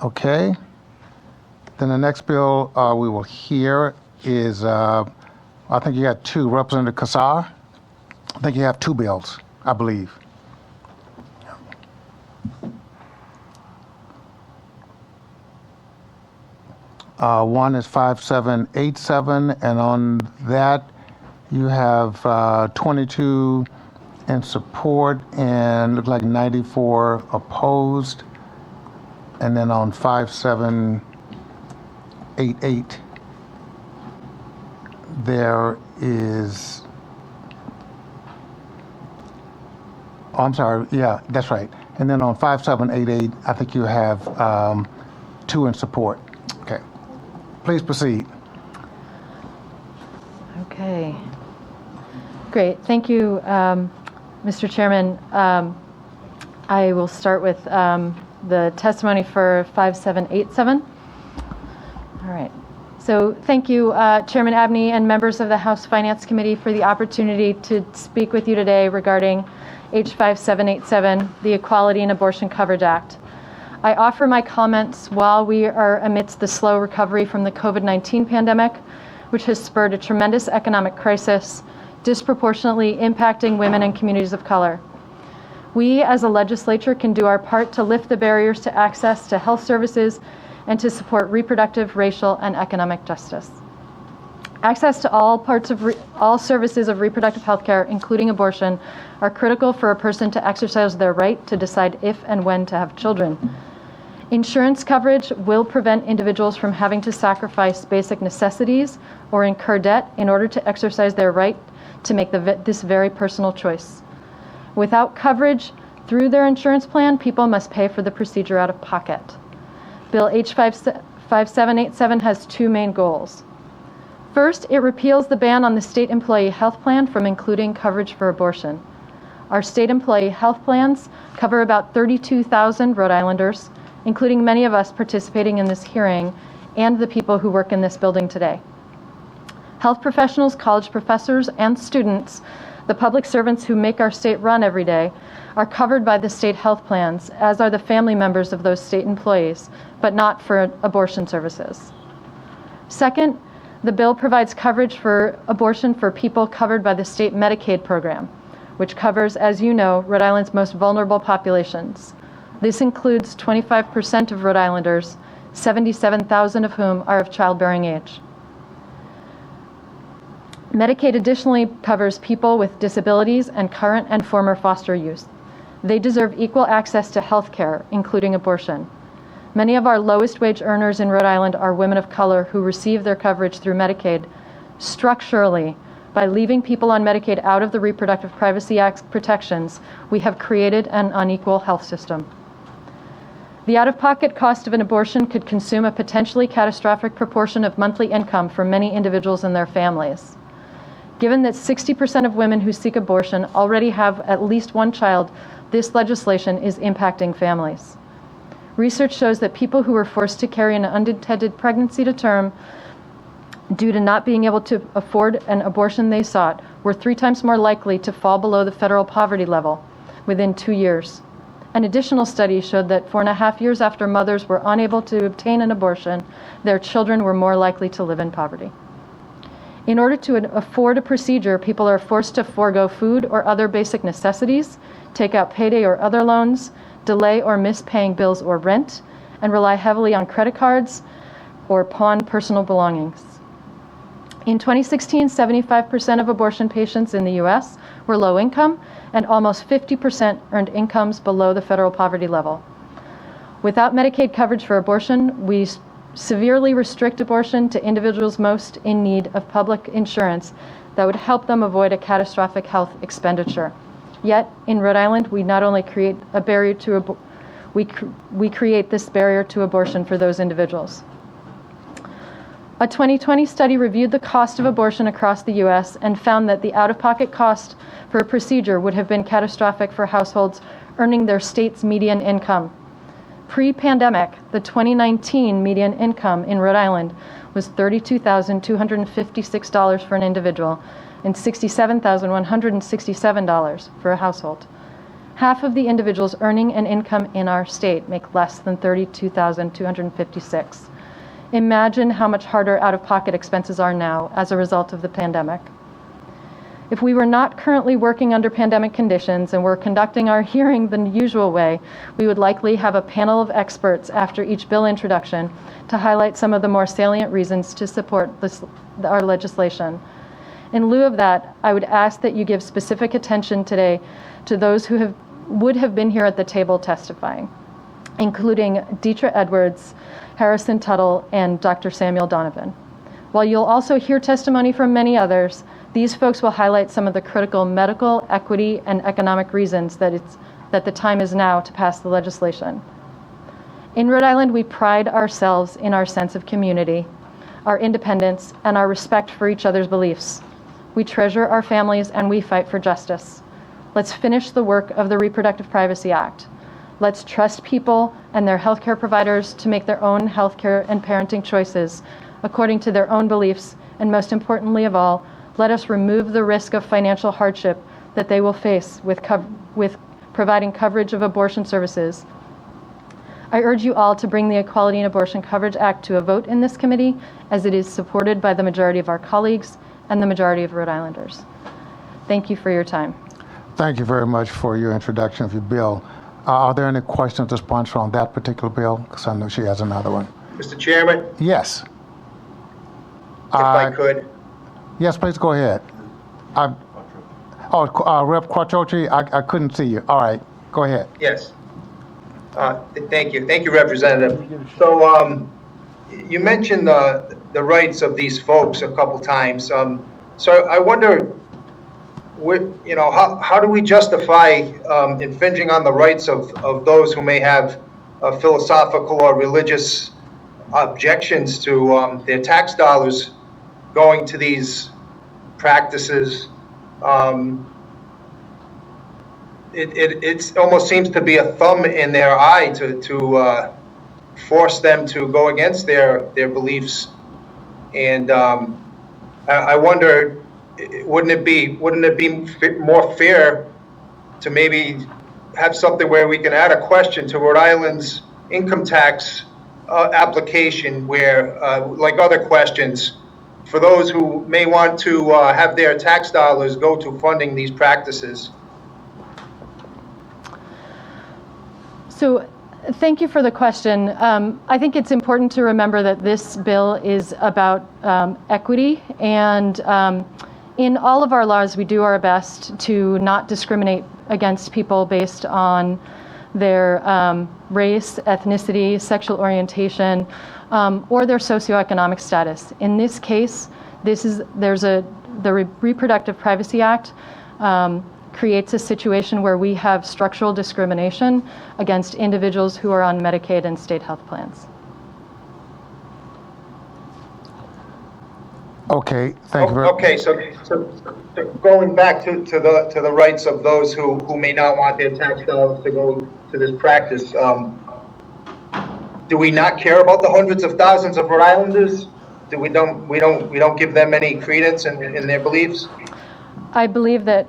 Okay. Then the next bill we will hear is, I think you got 2. Representative Kassar? I think you have 2 bills, I believe. One is 5787, and on that you have 22 in support and look like 94 opposed. And then on 5788, there is, oh, I'm sorry, yeah, that's right. And then on 5788, I think you have 2 in support. Okay. Please proceed. Okay. Great. Thank you, Mr. Chairman. I will start with the testimony for 5787. All right. So thank you, Chairman Abney and members of the House Finance Committee, for the opportunity to speak with you today regarding H5787, the Equality in Abortion Coverage Act. I offer my comments while we are amidst the slow recovery from the COVID-19 pandemic, which has spurred a tremendous economic crisis, disproportionately impacting women and communities of color. We as a legislature can do our part to lift the barriers to access to health services and to support reproductive, racial, and economic justice. Access to all services of reproductive health care, including abortion, are critical for a person to exercise their right to decide if and when to have children. Insurance coverage will prevent individuals from having to sacrifice basic necessities or incur debt in order to exercise their right to make this very personal choice. Without coverage through their insurance plan, people must pay for the procedure out of pocket. Bill H5787 has 2 main goals. First, it repeals the ban on the state employee health plan from including coverage for abortion. Our state employee health plans cover about 32,000 Rhode Islanders, including many of us participating in this hearing and the people who work in this building today. Health professionals, college professors, and students, the public servants who make our state run every day, are covered by the state health plans, as are the family members of those state employees, but not for abortion services. Second, the bill provides coverage for abortion for people covered by the state Medicaid program, which covers, as you know, Rhode Island's most vulnerable populations. This includes 25% of Rhode Islanders, 77,000 of whom are of childbearing age. Medicaid additionally covers people with disabilities and current and former foster youth. They deserve equal access to health care, including abortion. Many of our lowest wage earners in Rhode Island are women of color who receive their coverage through Medicaid. Structurally, by leaving people on Medicaid out of the Reproductive Privacy Act protections, we have created an unequal health system. The out-of-pocket cost of an abortion could consume a potentially catastrophic proportion of monthly income for many individuals and their families. Given that 60% of women who seek abortion already have at least one child, this legislation is impacting families. Research shows that people who are forced to carry an unintended pregnancy to term due to not being able to afford an abortion they sought, were 3 times more likely to fall below the federal poverty level within 2 years. An additional study showed that 4.5 years after mothers were unable to obtain an abortion, their children were more likely to live in poverty. In order to afford a procedure, people are forced to forego food or other basic necessities, take out payday or other loans, delay or miss paying bills or rent, and rely heavily on credit cards or pawn personal belongings. In 2016, 75% of abortion patients in the U.S. were low income, and almost 50% earned incomes below the federal poverty level. Without Medicaid coverage for abortion, we severely restrict abortion to individuals most in need of public insurance that would help them avoid a catastrophic health expenditure. Yet, in Rhode Island, we not only create a barrier to we create this barrier to abortion for those individuals. A 2020 study reviewed the cost of abortion across the U.S. and found that the out-of-pocket cost for a procedure would have been catastrophic for households earning their state's median income. Pre-pandemic, the 2019 median income in Rhode Island was $32,256 for an individual and $67,167 for a household. Half of the individuals earning an income in our state make less than $32,256. Imagine how much harder out-of-pocket expenses are now as a result of the pandemic. If we were not currently working under pandemic conditions and were conducting our hearing the usual way, we would likely have a panel of experts after each bill introduction to highlight some of the more salient reasons to support our legislation. In lieu of that, I would ask that you give specific attention today to those who would have been here at the table testifying, including Deetra Edwards, Harrison Tuttle, and Dr. Samuel Donovan. While you'll also hear testimony from many others, these folks will highlight some of the critical medical, equity, and economic reasons that the time is now to pass the legislation. In Rhode Island, we pride ourselves in our sense of community, our independence, and our respect for each other's beliefs. We treasure our families and we fight for justice. Let's finish the work of the Reproductive Privacy Act. Let's trust people and their healthcare providers to make their own healthcare and parenting choices according to their own beliefs, and most importantly of all, let us remove the risk of financial hardship that they will face with providing coverage of abortion services. I urge you all to bring the Equality in Abortion Coverage Act to a vote in this committee, as it is supported by the majority of our colleagues and the majority of Rhode Islanders. Thank you for your time. Thank you very much for your introduction of your bill. Are there any questions to sponsor on that particular bill? Because I know she has another one. Mr. Chairman, Yes. if I could. Yes, please go ahead. Rep. Quattrochi, I couldn't see you. All right, go ahead. Yes. Thank you. Thank you, Representative. So you mentioned the rights of these folks a couple times. So I wonder, how do we justify infringing on the rights of those who may have philosophical or religious objections to their tax dollars going to these practices? It almost seems to be a thumb in their eye to force them to go against their beliefs. And I wonder, wouldn't it be more fair to maybe have something where we can add a question to Rhode Island's income tax application, where, like other questions, for those who may want to have their tax dollars go to funding these practices? So thank you for the question. I think it's important to remember that this bill is about equity, and in all of our laws, we do our best to not discriminate against people based on their race, ethnicity, sexual orientation, or their socioeconomic status. In this case, the Reproductive Privacy Act creates a situation where we have structural discrimination against individuals who are on Medicaid and state health plans. Okay, thank you very much. Okay, so going back to the rights of those who may not want their tax dollars to go to this practice, do we not care about the hundreds of thousands of Rhode Islanders we don't give them any credence in their beliefs? I believe that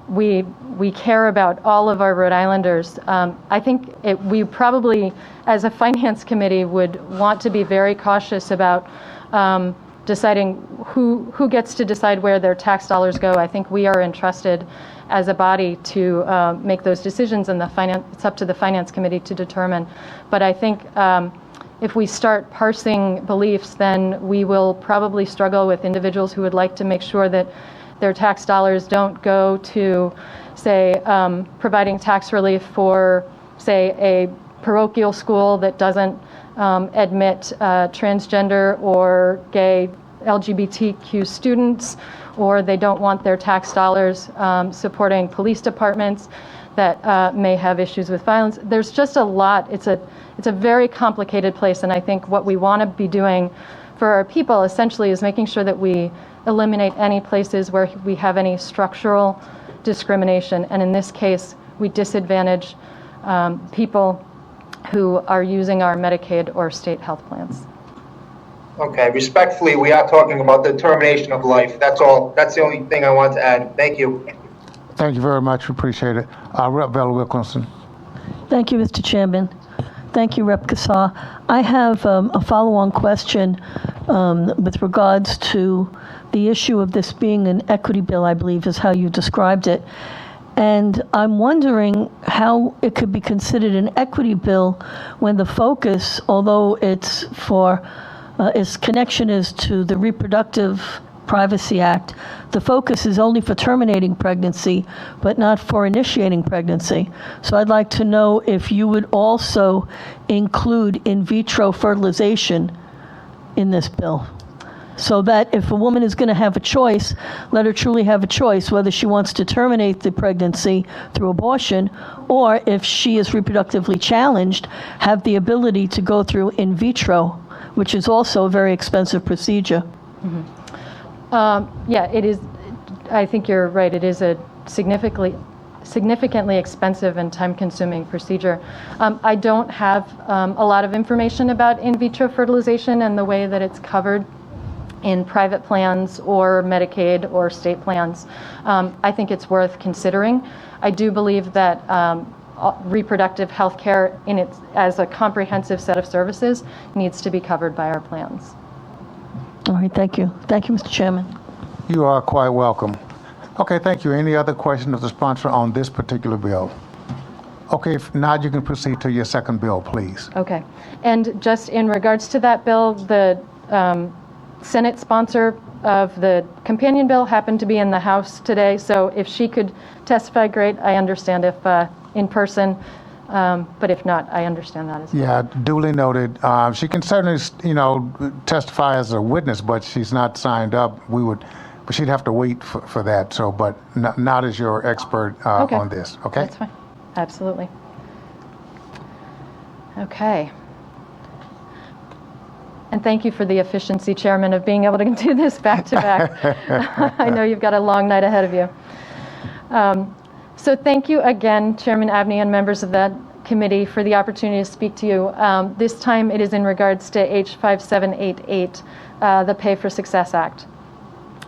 we care about all of our Rhode Islanders. I think we probably, as a finance committee, would want to be very cautious about deciding who gets to decide where their tax dollars go. I think we are entrusted as a body to make those decisions, and it's up to the finance committee to determine. But I think if we start parsing beliefs, then we will probably struggle with individuals who would like to make sure that their tax dollars don't go to, say, providing tax relief for, say, a parochial school that doesn't admit transgender or gay LGBTQ students, or they don't want their tax dollars supporting police departments that may have issues with violence. There's just a lot. It's a very complicated place, and I think what we want to be doing for our people essentially is making sure that we eliminate any places where we have any structural discrimination, and in this case, we disadvantage people who are using our Medicaid or state health plans. Okay, respectfully, we are talking about the termination of life. That's all. That's the only thing I want to add. Thank you. Thank you very much. Appreciate it. Rep. Bella Wilkinson. Thank you, Mr. Chairman. Thank you, Rep. Gaw. I have a follow-on question with regards to the issue of this being an equity bill, I believe is how you described it. And I'm wondering how it could be considered an equity bill when the focus, although it's for its connection is to the Reproductive Privacy Act, the focus is only for terminating pregnancy, but not for initiating pregnancy. So I'd like to know if you would also include in vitro fertilization in this bill, so that if a woman is going to have a choice, let her truly have a choice whether she wants to terminate the pregnancy through abortion, or if she is reproductively challenged, have the ability to go through in vitro, which is also a very expensive procedure. Mm-hmm. Yeah, it is. I think you're right. It is a significantly expensive and time-consuming procedure. I don't have a lot of information about in vitro fertilization and the way that it's covered in private plans or Medicaid or state plans. I think it's worth considering. I do believe that reproductive health care as a comprehensive set of services needs to be covered by our plans. All right, thank you. Thank you, Mr. Chairman. You are quite welcome. Okay, thank you. Any other questions of the sponsor on this particular bill? Okay, if not, you can proceed to your second bill, please. Okay. And just in regards to that bill, the Senate sponsor of the companion bill happened to be in the House today, so if she could testify, great. I understand if in person, but if not, I understand that as well. Yeah, duly noted. She can certainly, testify as a witness, but she's not signed up. But she'd have to wait for that. So, but not as your expert Okay. on this. Okay. That's fine. Absolutely. Okay. And thank you for the efficiency, Chairman, of being able to do this back to back. I know you've got a long night ahead of you. So thank you again, Chairman Abney and members of that committee, for the opportunity to speak to you. This time it is in regards to H5788, the Pay for Success Act.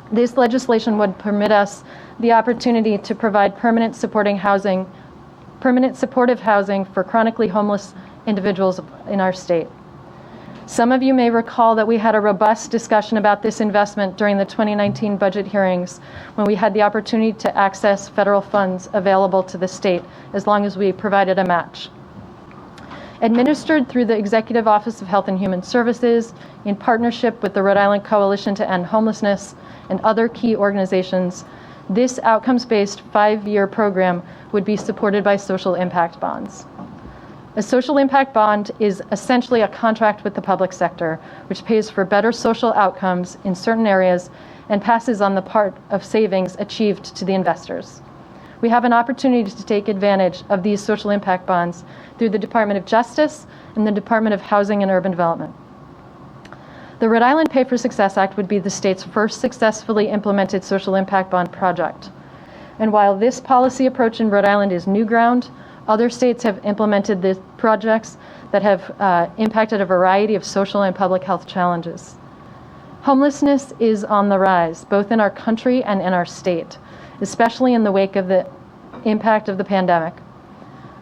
This legislation would permit us the opportunity to provide permanent supportive housing for chronically homeless individuals in our state. Some of you may recall that we had a robust discussion about this investment during the 2019 budget hearings, when we had the opportunity to access federal funds available to the state as long as we provided a match. Administered through the Executive Office of Health and Human Services, in partnership with the Rhode Island Coalition to End Homelessness and other key organizations, this outcomes-based 5-year program would be supported by social impact bonds. A social impact bond is essentially a contract with the public sector, which pays for better social outcomes in certain areas and passes on the part of savings achieved to the investors. We have an opportunity to take advantage of these social impact bonds through the Department of Justice and the Department of Housing and Urban Development. The Rhode Island Pay for Success Act would be the state's first successfully implemented social impact bond project. And while this policy approach in Rhode Island is new ground, other states have implemented the projects that have impacted a variety of social and public health challenges. Homelessness is on the rise, both in our country and in our state, especially in the wake of the impact of the pandemic.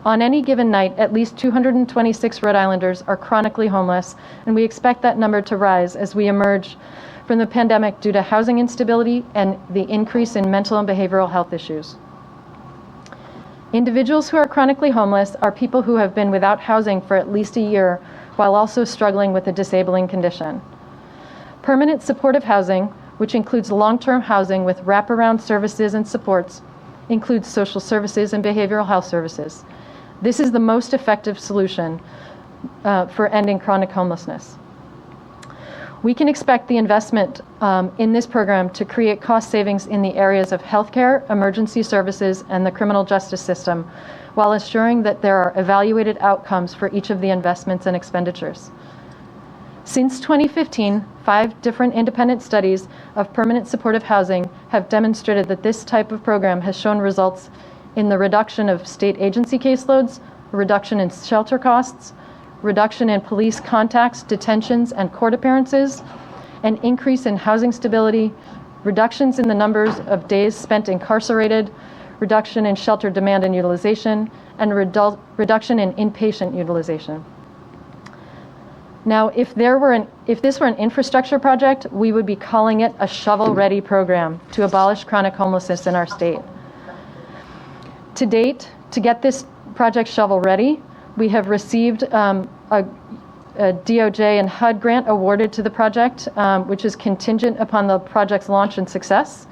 On any given night, at least 226 Rhode Islanders are chronically homeless, and we expect that number to rise as we emerge from the pandemic due to housing instability and the increase in mental and behavioral health issues. Individuals who are chronically homeless are people who have been without housing for at least a year while also struggling with a disabling condition. Permanent supportive housing, which includes long-term housing with wraparound services and supports, includes social services and behavioral health services. This is the most effective solution for ending chronic homelessness. We can expect the investment in this program to create cost savings in the areas of healthcare, emergency services, and the criminal justice system, while ensuring that there are evaluated outcomes for each of the investments and expenditures. Since 2015, 5 different independent studies of permanent supportive housing have demonstrated that this type of program has shown results in the reduction of state agency caseloads, a reduction in shelter costs, reduction in police contacts, detentions, and court appearances, an increase in housing stability, reductions in the numbers of days spent incarcerated, reduction in shelter demand and utilization, and reduction in inpatient utilization. Now, if this were an infrastructure project, we would be calling it a shovel-ready program to abolish chronic homelessness in our state. To date, to get this project shovel-ready, we have received a DOJ and HUD grant awarded to the project, which is contingent upon the project's launch and success.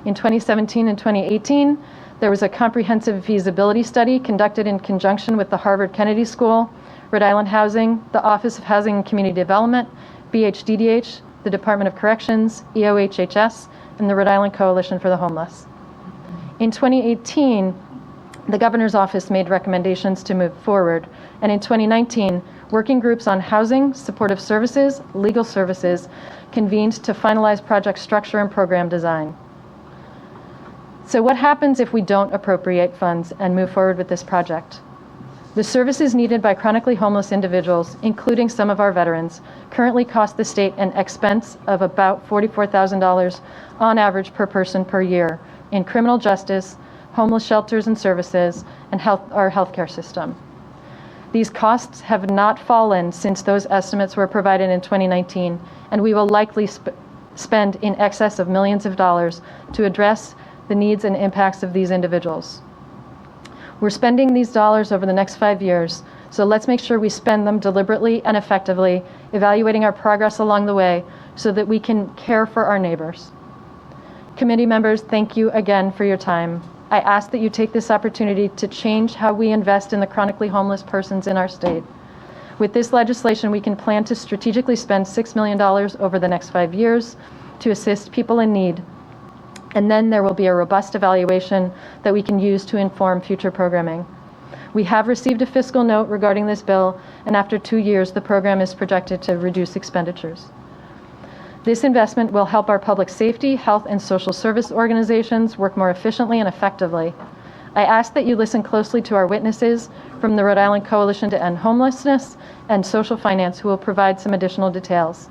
In 2017 and 2018, there was a comprehensive feasibility study conducted in conjunction with the Harvard Kennedy School, Rhode Island Housing, the Office of Housing and Community Development, BHDDH, the Department of Corrections, EOHHS, and the Rhode Island Coalition for the Homeless. In 2018, the Governor's Office made recommendations to move forward, and in 2019, working groups on housing, supportive services, legal services convened to finalize project structure and program design. So what happens if we don't appropriate funds and move forward with this project? The services needed by chronically homeless individuals, including some of our veterans, currently cost the state an expense of about $44,000 on average per person per year in criminal justice, homeless shelters and services, and our healthcare system. These costs have not fallen since those estimates were provided in 2019, and we will likely spend in excess of millions of dollars to address the needs and impacts of these individuals. We're spending these dollars over the next 5 years, so let's make sure we spend them deliberately and effectively, evaluating our progress along the way so that we can care for our neighbors. Committee members, thank you again for your time. I ask that you take this opportunity to change how we invest in the chronically homeless persons in our state. With this legislation, we can plan to strategically spend $6 million over the next 5 years to assist people in need. And then there will be a robust evaluation that we can use to inform future programming. We have received a fiscal note regarding this bill, and after 2 years, the program is projected to reduce expenditures. This investment will help our public safety, health, and social service organizations work more efficiently and effectively. I ask that you listen closely to our witnesses from the Rhode Island Coalition to End Homelessness and Social Finance, who will provide some additional details.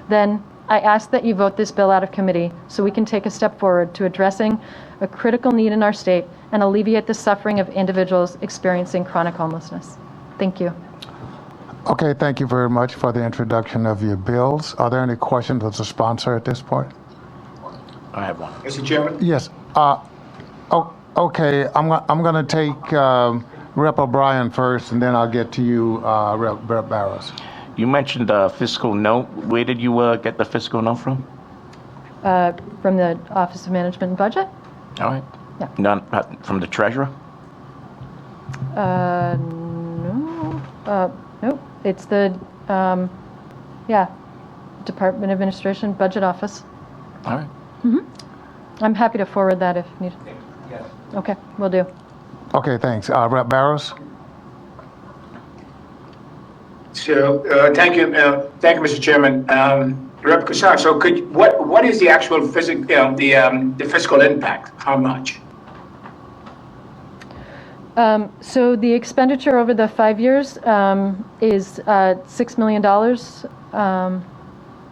Then, I ask that you vote this bill out of committee so we can take a step forward to addressing a critical need in our state and alleviate the suffering of individuals experiencing chronic homelessness. Thank you. Okay, thank you very much for the introduction of your bills. Are there any questions of the sponsor at this point? I have one. Mr. Chairman? Yes. Okay, I'm going to take Rep. O'Brien first, and then I'll get to you, Rep. Barrows. You mentioned a fiscal note. Where did you get the fiscal note from? From the Office of Management and Budget? All right. Yeah. None from the treasurer? No. Nope. It's the, Department of Administration Budget Office. All right. Mm-hmm. I'm happy to forward that if needed. Yes. Okay, will do. Okay, thanks. Rep. Barrows? So, thank you, Mr. Chairman. Rep. Kassar, so what is the actual the fiscal impact? How much? So the expenditure over the 5 years is $6 million.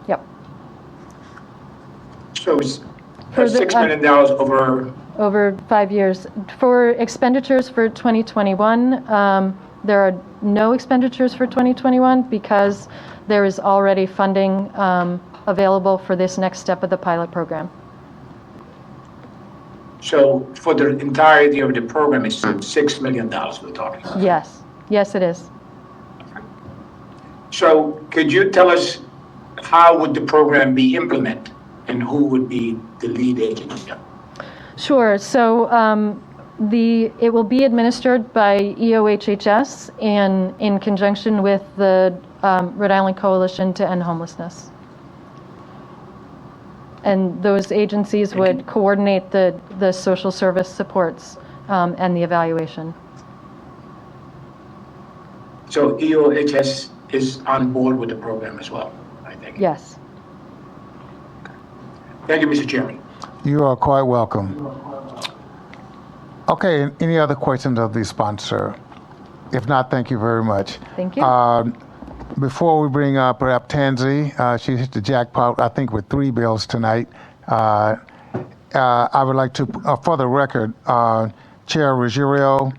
Yep. So it's For the- $6 million over, Over 5 years. For expenditures for 2021, there are no expenditures for 2021 because there is already funding available for this next step of the pilot program. so for the entirety of the program, it's $6 million we're talking about. Yes. Yes, it is. So could you tell us how would the program be implemented and who would be the lead agency? Sure. So it will be administered by EOHHS in conjunction with the Rhode Island Coalition to End Homelessness. And those agencies would coordinate the social service supports and the evaluation. So EOHS is on board with the program as well, I think. Yes. Thank you, Mr. Chairman. You are quite welcome. Okay, any other questions of the sponsor? If not, thank you very much. Thank you. Before we bring up Rep. Tansey, she hit the jackpot, I think, with 3 bills tonight. I would like to, for the record, Chair Ruggiero,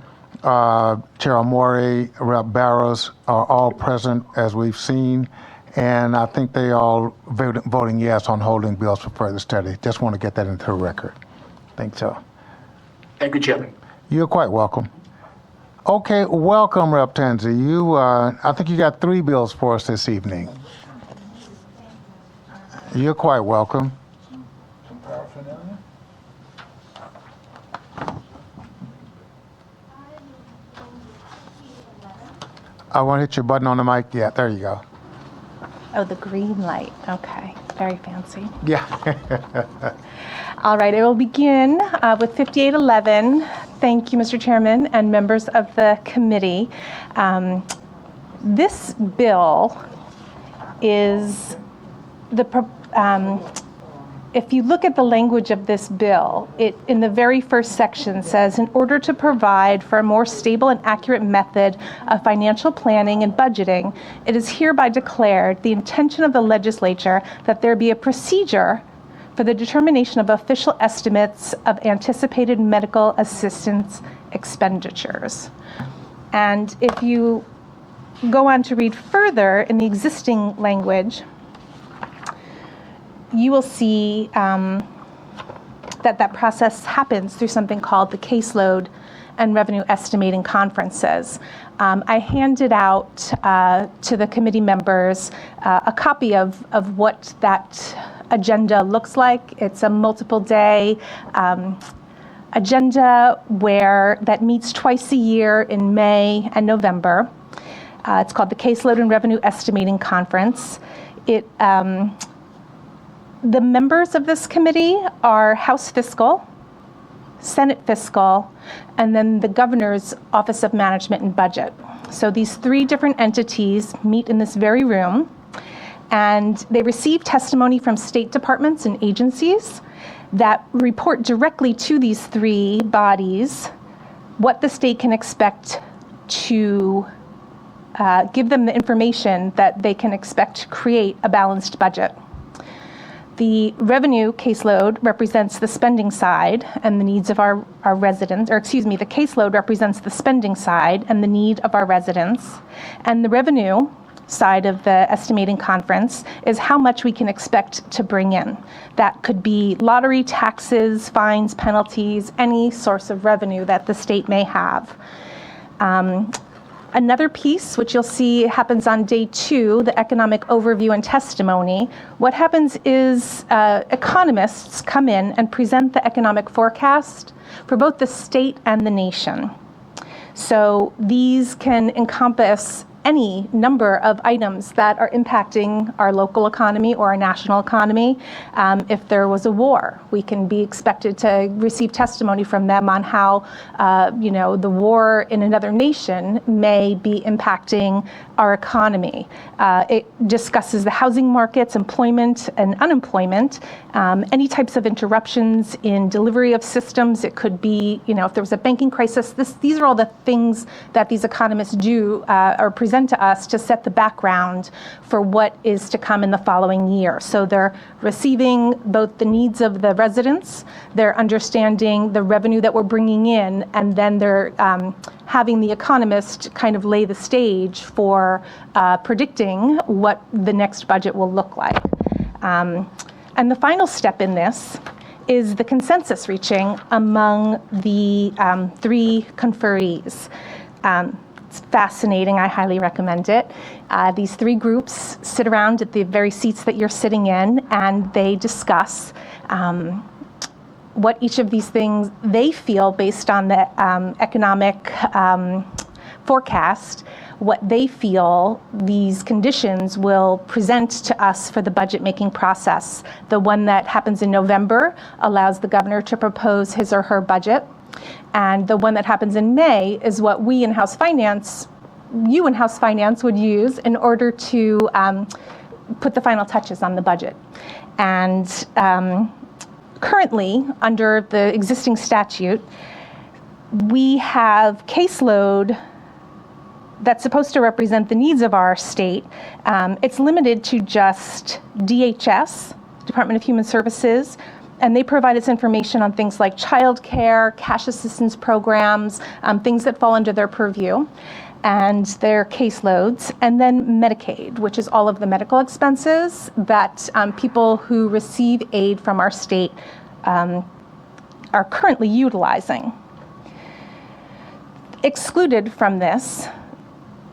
Chair Amore, Rep. Barros are all present, as we've seen, and I think they all voting yes on holding bills for further study. Just want to get that into the record. Think so. Thank you, Chairman. You're quite welcome. Okay, welcome, Rep. Tansey. You, I think you got 3 bills for us this evening. You're quite welcome. I want to hit your button on the mic. Yeah, there you go. Oh, the green light. Okay, very fancy. Yeah. All right, I will begin with 5811. Thank you, Mr. Chairman and members of the committee. This bill is if you look at the language of this bill, it in the very first section says, in order to provide for a more stable and accurate method of financial planning and budgeting, it is hereby declared the intention of the legislature that there be a procedure for the determination of official estimates of anticipated medical assistance expenditures. And if you go on to read further in the existing language, you will see that process happens through something called the Caseload and Revenue Estimating Conferences. I handed out to the committee members a copy of what that agenda looks like. It's a multiple day agenda that meets twice a year in May and November. It's called the Caseload and Revenue Estimating Conference. The members of this committee are House Fiscal, Senate Fiscal, and then the Governor's Office of Management and Budget. So these 3 different entities meet in this very room, and they receive testimony from state departments and agencies that report directly to these 3 bodies what the state can expect to give them the information that they can expect to create a balanced budget. The revenue caseload represents the spending side and the needs of our residents, or excuse me, the caseload represents the spending side and the need of our residents. And the revenue side of the estimating conference is how much we can expect to bring in. That could be lottery taxes, fines, penalties, any source of revenue that the state may have. Another piece, which you'll see happens on day 2, the economic overview and testimony. What happens is economists come in and present the economic forecast for both the state and the nation. So these can encompass any number of items that are impacting our local economy or our national economy. If there was a war, we can be expected to receive testimony from them on how, the war in another nation may be impacting our economy. It discusses the housing markets, employment and unemployment, any types of interruptions in delivery of systems. It could be, if there was a banking crisis. These are all the things that these economists do or present present to us to set the background for what is to come in the following year. So they're receiving both the needs of the residents, they're understanding the revenue that we're bringing in, and then they're having the economist kind of lay the stage for predicting what the next budget will look like. And the final step in this is the consensus reaching among the three conferees. It's fascinating. I highly recommend it. These three groups sit around at the very seats that you're sitting in, and they discuss what each of these things they feel based on the economic forecast, what they feel these conditions will present to us for the budget making process. The one that happens in November allows the governor to propose his or her budget. And the one that happens in May is what we in House Finance, you in House Finance would use in order to put the final touches on the budget. And currently, under the existing statute, we have caseload that's supposed to represent the needs of our state. It's limited to just DHS, Department of Human Services, and they provide us information on things like childcare, cash assistance programs, things that fall under their purview, and their caseloads, and then Medicaid, which is all of the medical expenses that people who receive aid from our state are currently utilizing. Excluded from this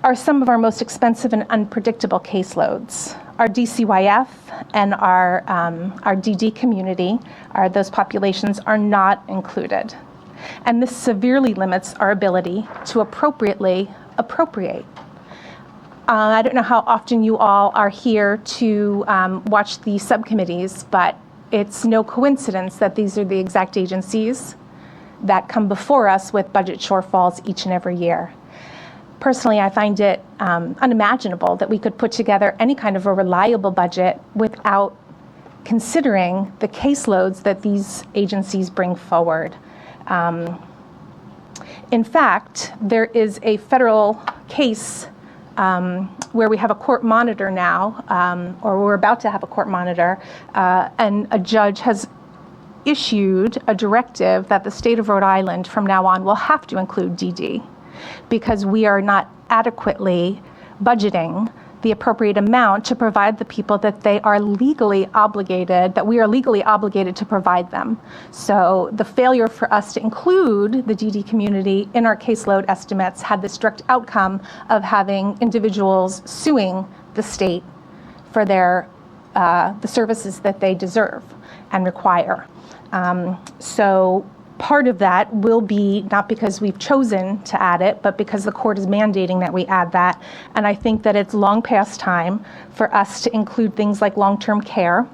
are some of our most expensive and unpredictable caseloads. Our DCYF and our DD community, those populations are not included. And this severely limits our ability to appropriately appropriate. I don't know how often you all are here to watch the subcommittees, but it's no coincidence that these are the exact agencies that come before us with budget shortfalls each and every year. Personally, I find it unimaginable that we could put together any kind of a reliable budget without considering the caseloads that these agencies bring forward. In fact, there is a federal case where we have a court monitor now, or we're about to have a court monitor, and a judge has issued a directive that the state of Rhode Island from now on will have to include DD, because we are not adequately budgeting the appropriate amount to provide the people that they are legally obligated, that we are legally obligated to provide them. So the failure for us to include the DD community in our caseload estimates had this direct outcome of having individuals suing the state for their the services that they deserve and require. So part of that will be not because we've chosen to add it, but because the court is mandating that we add that. And I think that it's long past time for us to include things like long-term care,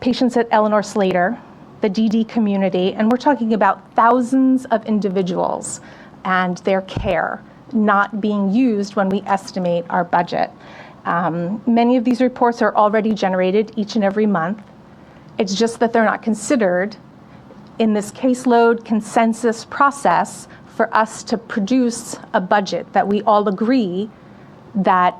patients at Eleanor Slater, the DD community, and we're talking about thousands of individuals and their care not being used when we estimate our budget. Many of these reports are already generated each and every month. It's just that they're not considered in this caseload consensus process for us to produce a budget that we all agree that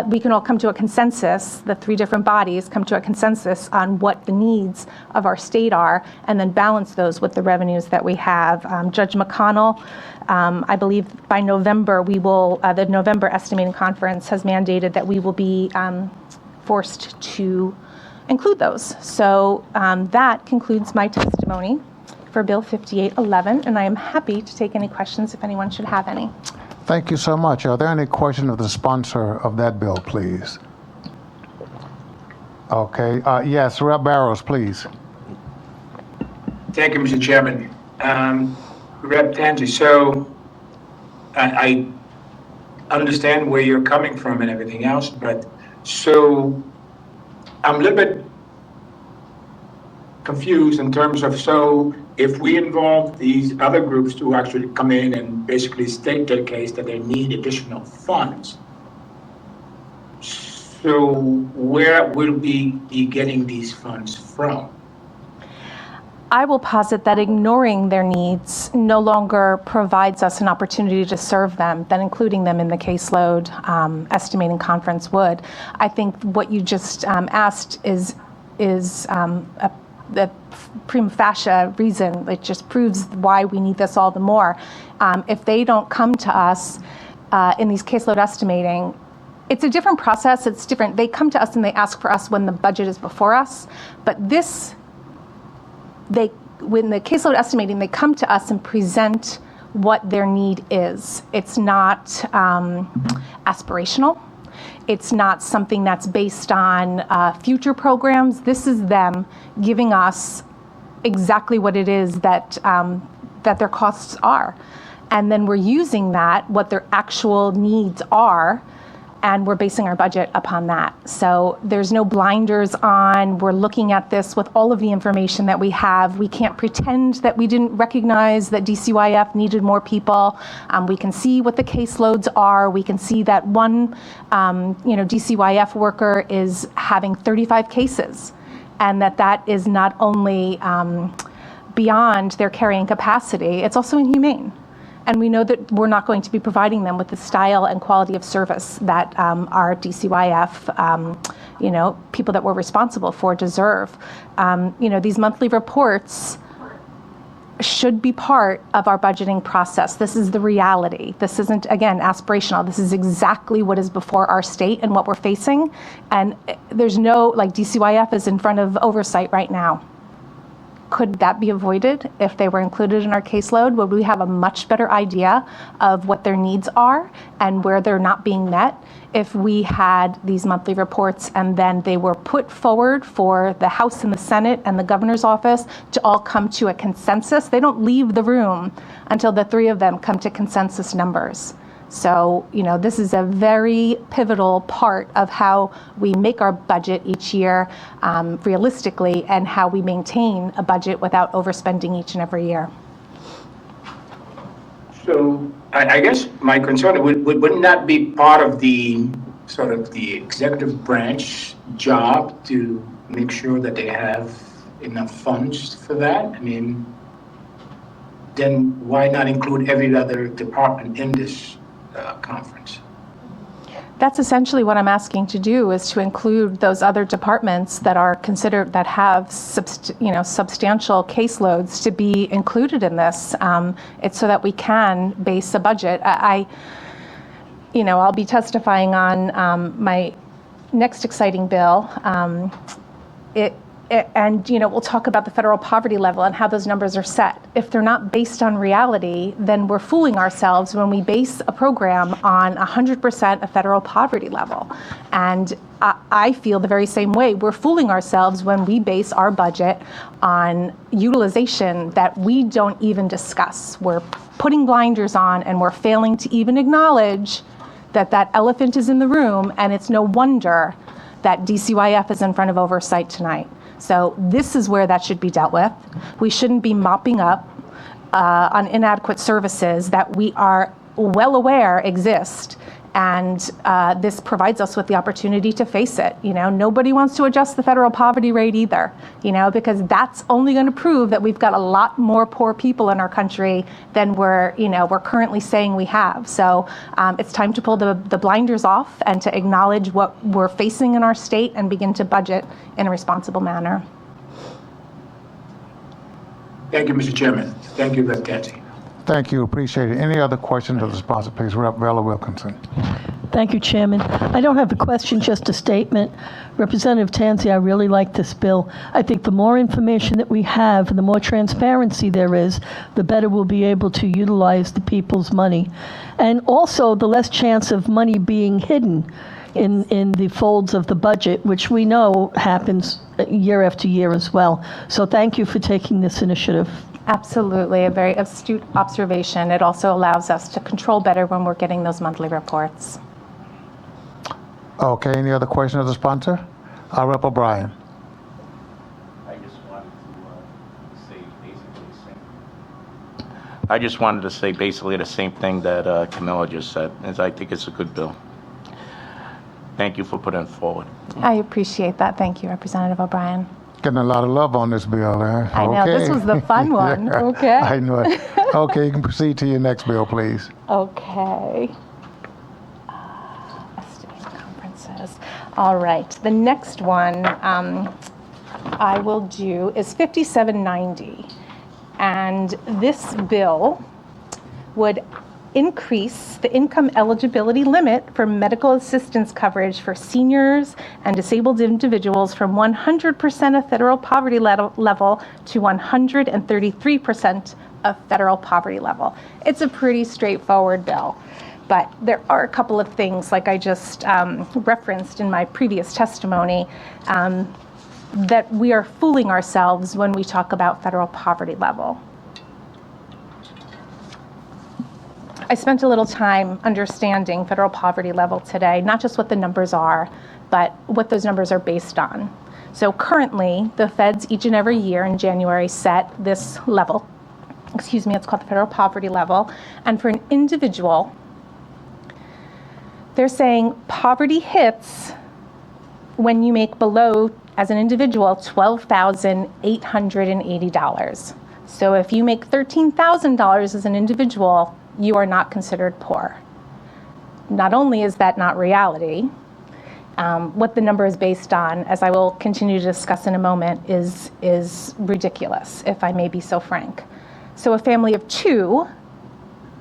we can all come to a consensus, the three different bodies come to a consensus on what the needs of our state are, and then balance those with the revenues that we have. Judge McConnell, I believe by November, we will, the November estimating conference has mandated that we will be forced to include those. So that concludes my testimony for Bill 5811, and I am happy to take any questions if anyone should have any. Thank you so much. Are there any questions of the sponsor of that bill, please? Okay. Yes, Rep. Barrows, please. Thank you, Mr. Chairman. Rep. Tanzi, so I understand where you're coming from and everything else, but so I'm a little bit confused in terms of, so if we involve these other groups to actually come in and basically state their case that they need additional funds, so where will we be getting these funds from? I will posit that ignoring their needs no longer provides us an opportunity to serve them than including them in the caseload estimating conference would. I think what you just asked is the prima facie reason. It just proves why we need this all the more. If they don't come to us in these caseload estimating, it's a different process. It's different. They come to us and they ask for us when the budget is before us. But when the caseload estimating, they come to us and present what their need is. It's not aspirational. It's not something that's based on future programs. This is them giving us exactly what it is that their costs are. And then we're using that, what their actual needs are, and we're basing our budget upon that. So there's no blinders on. We're looking at this with all of the information that we have. We can't pretend that we didn't recognize that DCYF needed more people. We can see what the caseloads are. We can see that one DCYF worker is having 35 cases, and that is not only beyond their carrying capacity, it's also inhumane. And we know that we're not going to be providing them with the style and quality of service that our DCYF, people that we're responsible for deserve. These monthly reports should be part of our budgeting process. This is the reality. This isn't, again, aspirational. This is exactly what is before our state and what we're facing. And there's no, DCYF is in front of oversight right now. Could that be avoided if they were included in our caseload? Would we have a much better idea of what their needs are and where they're not being met if we had these monthly reports and then they were put forward for the House and the Senate and the governor's office to all come to a consensus? They don't leave the room until the three of them come to consensus numbers. So, this is a very pivotal part of how we make our budget each year realistically, and how we maintain a budget without overspending each and every year. So I guess my concern, wouldn't that be part of the sort of the executive branch job to make sure that they have enough funds for that? I mean, then why not include every other department in this conference? That's essentially what I'm asking to do, is to include those other departments that are considered, that have substantial caseloads, to be included in this. It's so that we can base a budget. I'll be testifying on my next exciting bill. We'll talk about the federal poverty level and how those numbers are set. If they're not based on reality, then we're fooling ourselves when we base a program on 100% of federal poverty level. And I feel the very same way. We're fooling ourselves when we base our budget on utilization that we don't even discuss. We're putting blinders on, and we're failing to even acknowledge that elephant is in the room, and it's no wonder that DCYF is in front of oversight tonight. So this is where that should be dealt with. We shouldn't be mopping up on inadequate services that we are well aware exist. And this provides us with the opportunity to face it. Nobody wants to adjust the federal poverty rate either, because that's only going to prove that we've got a lot more poor people in our country than we're currently saying we have. So it's time to pull the blinders off and to acknowledge what we're facing in our state and begin to budget in a responsible manner. Thank you, Mr. Chairman. Thank you, Rep. Tansey. Thank you. Appreciate it. Any other questions of the sponsor, please? Rep. Vella Wilkinson. Thank you, Chairman. I don't have a question, just a statement. Representative Tansey, I really like this bill. I think the more information that we have and the more transparency there is, the better we'll be able to utilize the people's money. And also, the less chance of money being hidden in the folds of the budget, which we know happens year after year as well. So thank you for taking this initiative. Absolutely, a very astute observation. It also allows us to control better when we're getting those monthly reports. Okay, any other question of the sponsor? Rep. O'Brien. I just wanted to say basically the same thing that Camilla just said, as I think it's a good bill. Thank you for putting it forward. I appreciate that. Thank you, Representative O'Brien. getting a lot of love on this bill, huh? I know, this was the fun one. Okay. I know it. Okay, you can proceed to your next bill, please. Okay. Estimated conferences. All right. The next one I will do is 5790. And this bill would increase the income eligibility limit for medical assistance coverage for seniors and disabled individuals from 100% of federal poverty level to 133% of federal poverty level. It's a pretty straightforward bill, but there are a couple of things, like I just referenced in my previous testimony, that we are fooling ourselves when we talk about federal poverty level. I spent a little time understanding federal poverty level today, not just what the numbers are, but what those numbers are based on. So currently, the feds each and every year in January set this level. Excuse me, it's called the federal poverty level. And for an individual, they're saying poverty hits when you make below, as an individual, $12,880. So if you make $13,000 as an individual, you are not considered poor. Not only is that not reality, what the number is based on, as I will continue to discuss in a moment, is ridiculous, if I may be so frank. So a family of two,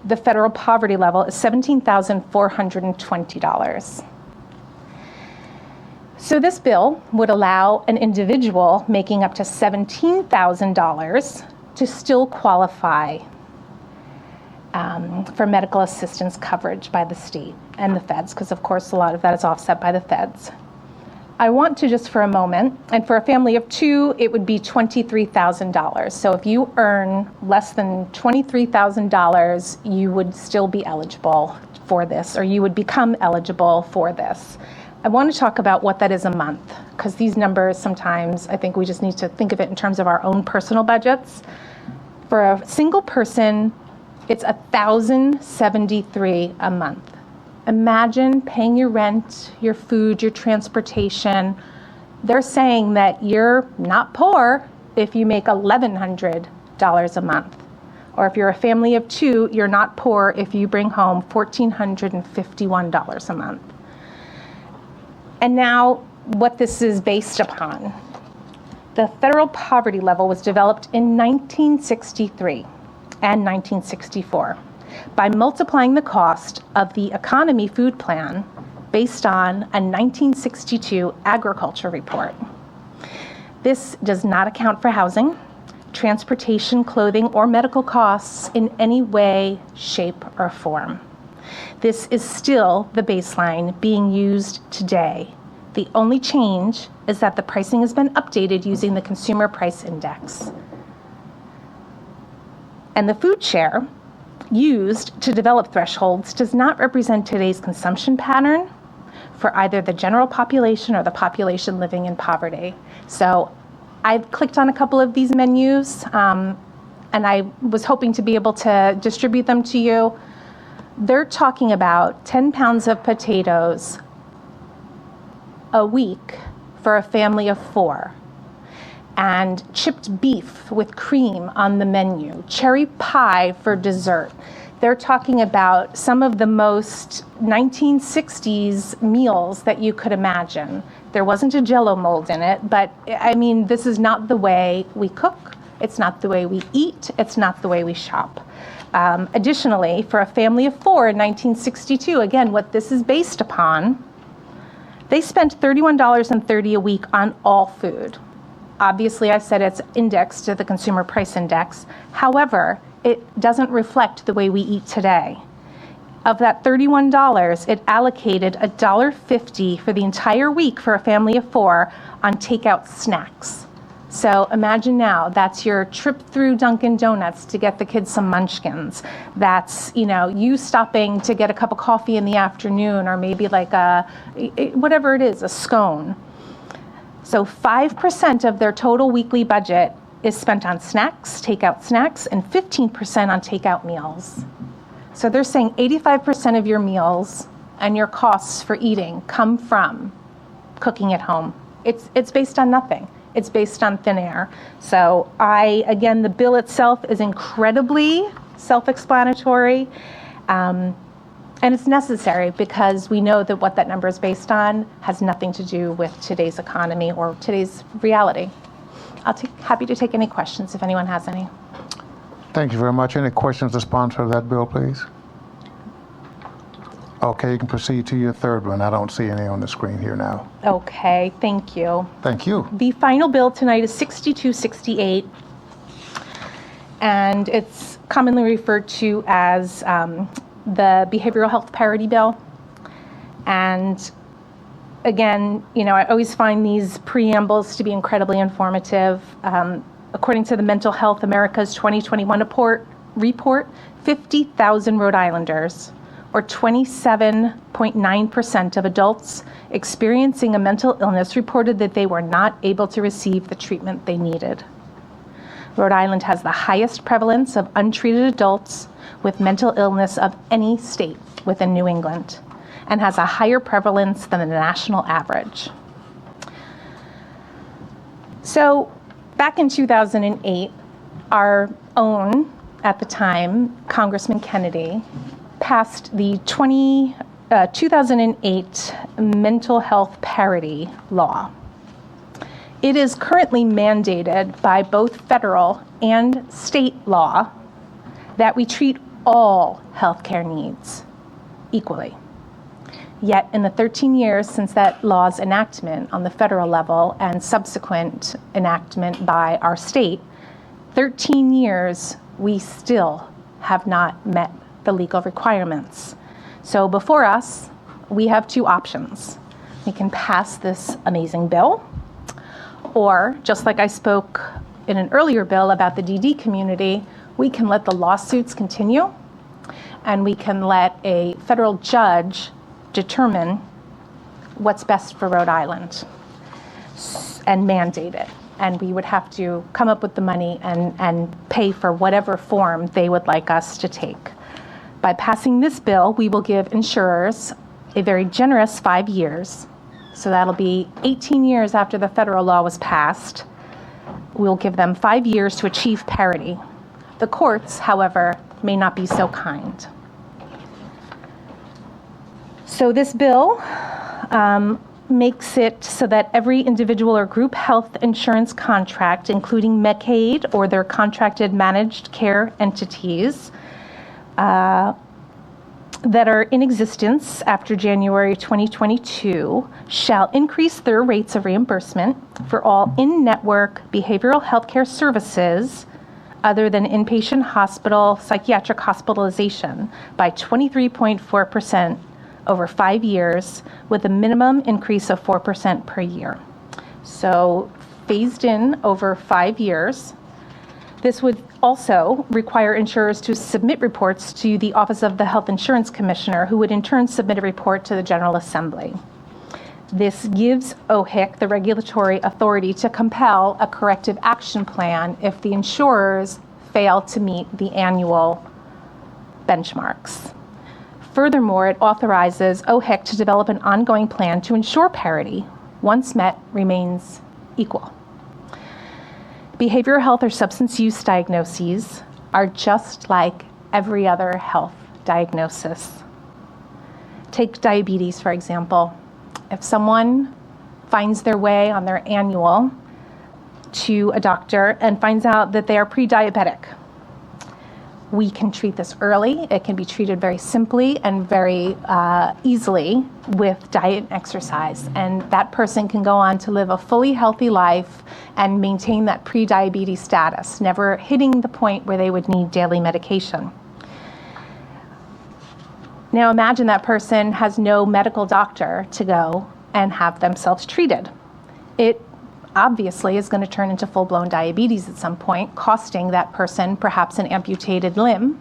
the federal poverty level is $17,420. So this bill would allow an individual making up to $17,000 to still qualify for medical assistance coverage by the state and the feds, because of course a lot of that is offset by the feds. I want to just for a moment, and for a family of two, it would be $23,000. So if you earn less than $23,000, you would still be eligible for this, or you would become eligible for this. I want to talk about what that is a month, because these numbers sometimes, I think we just need to think of it in terms of our own personal budgets. For a single person, it's $1,073 a month. Imagine paying your rent, your food, your transportation. They're saying that you're not poor if you make $1,100 a month. Or if you're a family of two, you're not poor if you bring home $1,451 a month. And now, what this is based upon. The federal poverty level was developed in 1963 and 1964 by multiplying the cost of the economy food plan based on a 1962 agriculture report. This does not account for housing, transportation, clothing, or medical costs in any way, shape, or form. This is still the baseline being used today. The only change is that the pricing has been updated using the Consumer Price Index. And the food share used to develop thresholds does not represent today's consumption pattern for either the general population or the population living in poverty. So I've clicked on a couple of these menus, and I was hoping to be able to distribute them to you. They're talking about 10 pounds of potatoes a week for a family of four, and chipped beef with cream on the menu, cherry pie for dessert. They're talking about some of the most 1960s meals that you could imagine. There wasn't a Jell-O mold in it, but I mean, this is not the way we cook. It's not the way we eat. It's not the way we shop. Additionally, for a family of four in 1962, again, what this is based upon, they spent $31.30 a week on all food. Obviously, I said it's indexed to the Consumer Price Index. However, it doesn't reflect the way we eat today. Of that $31, it allocated $1.50 for the entire week for a family of four on takeout snacks. So imagine now, that's your trip through Dunkin' Donuts to get the kids some munchkins. That's, you stopping to get a cup of coffee in the afternoon, or maybe like whatever it is, a scone. So 5% of their total weekly budget is spent on snacks, takeout snacks, and 15% on takeout meals. So they're saying 85% of your meals and your costs for eating come from cooking at home. It's based on nothing. It's based on thin air. So again, the bill itself is incredibly self-explanatory, and it's necessary because we know that what that number is based on has nothing to do with today's economy or today's reality. Happy to take any questions if anyone has any. Thank you very much. Any questions to sponsor of that bill, please? Okay, you can proceed to your third one. I don't see any on the screen here now. Okay, thank you. Thank you. The final bill tonight is 6268, and it's commonly referred to as the Behavioral Health Parity Bill. And again, I always find these preambles to be incredibly informative. According to the Mental Health America's 2021 report, 50,000 Rhode Islanders, or 27.9% of adults experiencing a mental illness, reported that they were not able to receive the treatment they needed. Rhode Island has the highest prevalence of untreated adults with mental illness of any state within New England, and has a higher prevalence than the national average. So back in 2008, our own, at the time, Congressman Kennedy, passed the 2008 Mental Health Parity Law. It is currently mandated by both federal and state law that we treat all healthcare needs equally. Yet in the 13 years since that law's enactment on the federal level and subsequent enactment by our state, 13 years, we still have not met the legal requirements. So before us, we have two options. We can pass this amazing bill, or just like I spoke in an earlier bill about the DD community, we can let the lawsuits continue, and we can let a federal judge determine what's best for Rhode Island and mandate it. And we would have to come up with the money and pay for whatever form they would like us to take. By passing this bill, we will give insurers a very generous 5 years. So that'll be 18 years after the federal law was passed. We'll give them 5 years to achieve parity. The courts, however, may not be so kind. So this bill makes it so that every individual or group health insurance contract, including Medicaid or their contracted managed care entities, that are in existence after January 2022 shall increase their rates of reimbursement for all in-network behavioral health care services other than inpatient hospital psychiatric hospitalization by 23.4% over 5 years, with a minimum increase of 4% per year. So phased in over 5 years. This would also require insurers to submit reports to the Office of the Health Insurance Commissioner, who would in turn submit a report to the General Assembly. This gives OHIC the regulatory authority to compel a corrective action plan if the insurers fail to meet the annual benchmarks. Furthermore, it authorizes OHIC to develop an ongoing plan to ensure parity, once met, remains equal. Behavioral health or substance use diagnoses are just like every other health diagnosis. Take diabetes, for example. If someone finds their way on their annual to a doctor and finds out that they are pre-diabetic, we can treat this early. It can be treated very simply and very easily with diet and exercise. And that person can go on to live a fully healthy life and maintain that pre-diabetes status, never hitting the point where they would need daily medication. Now imagine that person has no medical doctor to go and have themselves treated. It obviously is going to turn into full-blown diabetes at some point, costing that person perhaps an amputated limb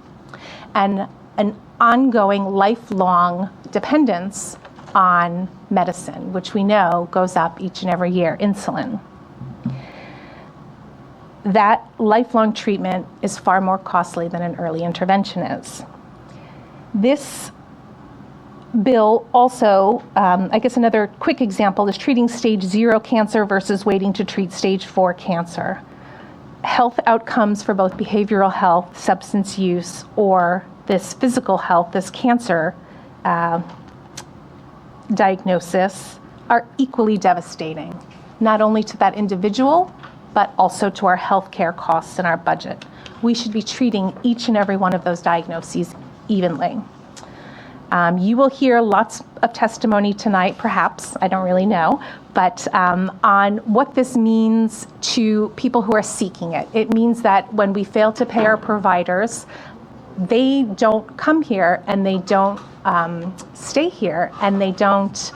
and an ongoing lifelong dependence on medicine, which we know goes up each and every year, insulin. That lifelong treatment is far more costly than an early intervention is. This bill also, I guess another quick example is treating stage 0 cancer versus waiting to treat stage 4 cancer. Health outcomes for both behavioral health, substance use, or this physical health, this cancer diagnosis are equally devastating, not only to that individual, but also to our healthcare costs and our budget. We should be treating each and every one of those diagnoses evenly. You will hear lots of testimony tonight, perhaps, I don't really know, but on what this means to people who are seeking it. It means that when we fail to pay our providers, they don't come here and they don't stay here and they don't.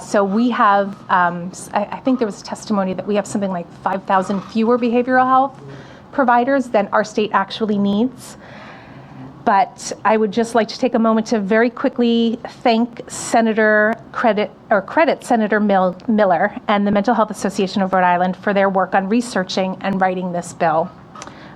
So we have, I think there was testimony that we have something like 5,000 fewer behavioral health providers than our state actually needs. But I would just like to take a moment to very quickly thank credit Senator Miller and the Mental Health Association of Rhode Island for their work on researching and writing this bill.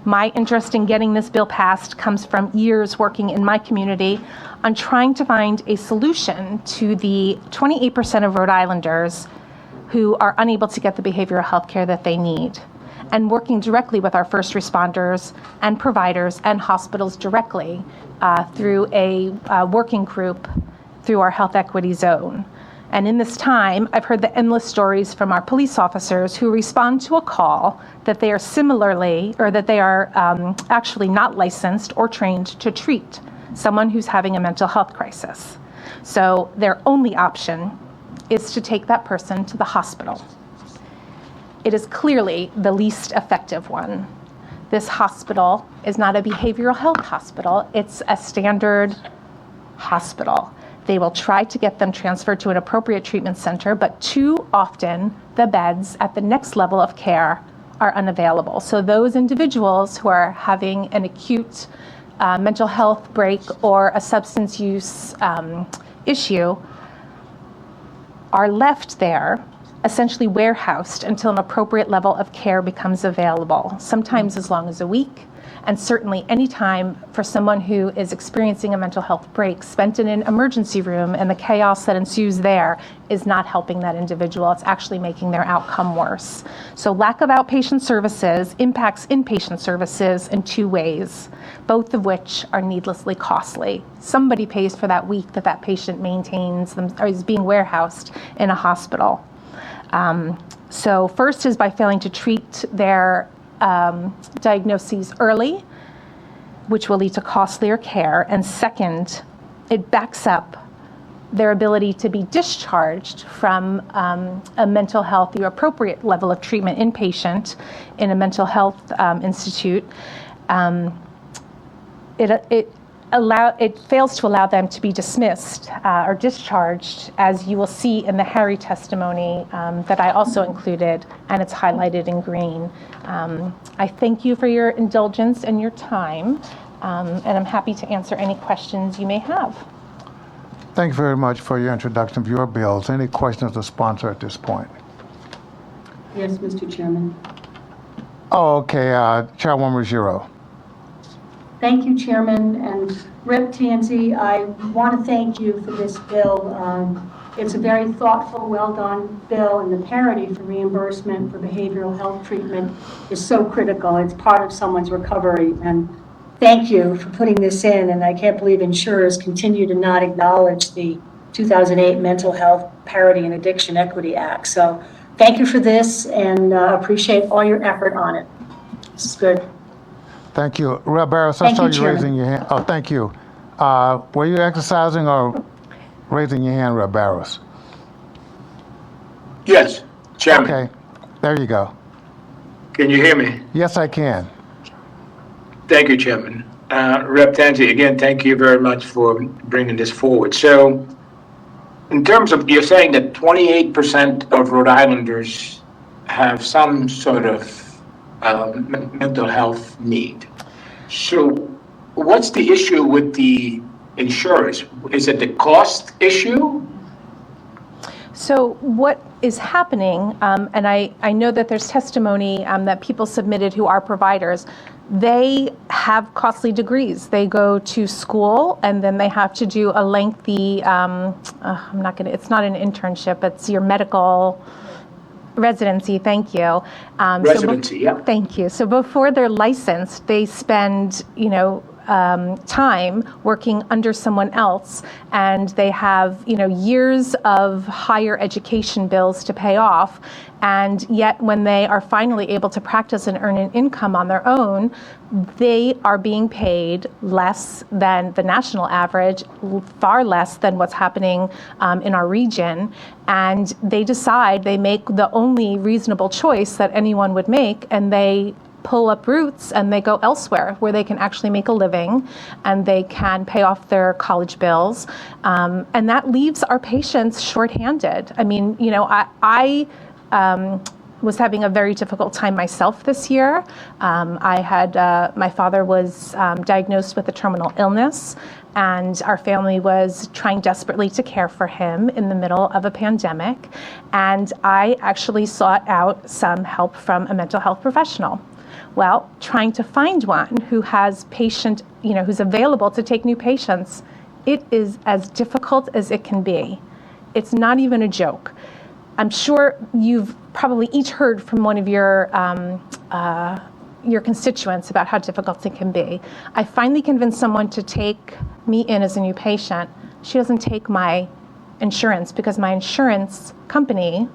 My interest in getting this bill passed comes from years working in my community on trying to find a solution to the 28% of Rhode Islanders who are unable to get the behavioral health care that they need, and working directly with our first responders and providers and hospitals directly through a working group through our health equity zone. And in this time, I've heard the endless stories from our police officers who respond to a call that they are actually not licensed or trained to treat someone who's having a mental health crisis. So their only option is to take that person to the hospital. It is clearly the least effective one. This hospital is not a behavioral health hospital, it's a standard hospital. They will try to get them transferred to an appropriate treatment center, but too often the beds at the next level of care are unavailable. So those individuals who are having an acute mental health break or a substance use issue are left there, essentially warehoused until an appropriate level of care becomes available, sometimes as long as a week, and certainly any time for someone who is experiencing a mental health break spent in an emergency room, and the chaos that ensues there is not helping that individual. It's actually making their outcome worse. So lack of outpatient services impacts inpatient services in two ways, both of which are needlessly costly. Somebody pays for that week that that patient maintains them or is being warehoused in a hospital. So first is by failing to treat their diagnoses early, which will lead to costlier care. And second, it backs up their ability to be discharged from a mental health, the appropriate level of treatment inpatient in a mental health institute. It fails to allow them to be dismissed or discharged, as you will see in the Harry testimony that I also included, and it's highlighted in green. I thank you for your indulgence and your time, and I'm happy to answer any questions you may have. Thank you very much for your introduction of your bills. Any questions of the sponsor at this point? Yes, Mr. Chairman. Oh, okay. Chairwoman Ruggiero. Thank you, Chairman, and Rep. Tansey, I want to thank you for this bill. It's a very thoughtful, well-done bill, and the parity for reimbursement for behavioral health treatment is so critical. It's part of someone's recovery, and thank you for putting this in, and I can't believe insurers continue to not acknowledge the 2008 Mental Health Parity and Addiction Equity Act. So thank you for this, and appreciate all your effort on it. This is good. Thank you. Rep. Barros, I saw you raising your hand. Oh, thank you. Were you exercising or raising your hand, Rep. Barros? Yes, Chairman. Okay, there you go. Can you hear me? Yes, I can. Thank you, Chairman. Rep. Tansey, again, thank you very much for bringing this forward. So, in terms of, you're saying that 28% of Rhode Islanders have some sort of mental health need. So what's the issue with the insurers? Is it the cost issue? So what is happening, and I know that there's testimony that people submitted who are providers, they have costly degrees. They go to school and then they have to do a lengthy, it's not an internship, it's your medical residency, thank you. Residency, yeah. Thank you. So before they're licensed, they spend, time working under someone else, and they have, years of higher education bills to pay off. And yet when they are finally able to practice and earn an income on their own, they are being paid less than the national average, far less than what's happening in our region. And they make the only reasonable choice that anyone would make, and they pull up roots and they go elsewhere where they can actually make a living and they can pay off their college bills. And that leaves our patients shorthanded. I mean, I was having a very difficult time myself this year. My father was diagnosed with a terminal illness, and our family was trying desperately to care for him in the middle of a pandemic. And I actually sought out some help from a mental health professional. Well, trying to find one who has who's available to take new patients, it is as difficult as it can be. It's not even a joke. I'm sure you've probably each heard from one of your constituents about how difficult it can be. I finally convinced someone to take me in as a new patient. She doesn't take my insurance because my insurance company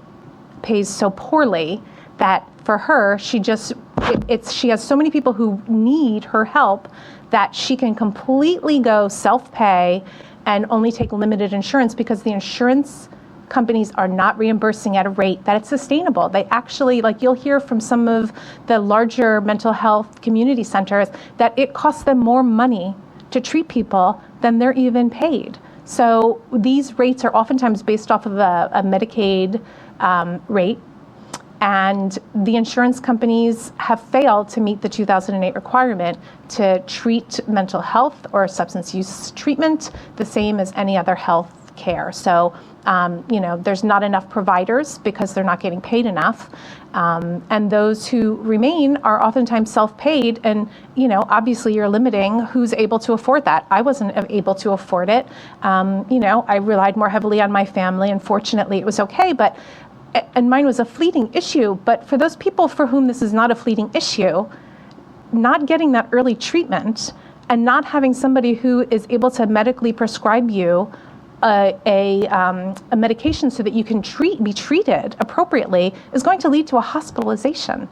pays so poorly that for her, she has so many people who need her help that she can completely go self-pay and only take limited insurance because the insurance companies are not reimbursing at a rate that it's sustainable. They actually, you'll hear from some of the larger mental health community centers that it costs them more money to treat people than they're even paid. So these rates are oftentimes based off of a Medicaid rate. And the insurance companies have failed to meet the 2008 requirement to treat mental health or substance use treatment the same as any other health care. So, there's not enough providers because they're not getting paid enough. And those who remain are oftentimes self-paid. And, obviously you're limiting who's able to afford that. I wasn't able to afford it. I relied more heavily on my family. Unfortunately, it was okay. And mine was a fleeting issue, but for those people for whom this is not a fleeting issue, not getting that early treatment and not having somebody who is able to medically prescribe you a medication so that you can be treated appropriately is going to lead to a hospitalization.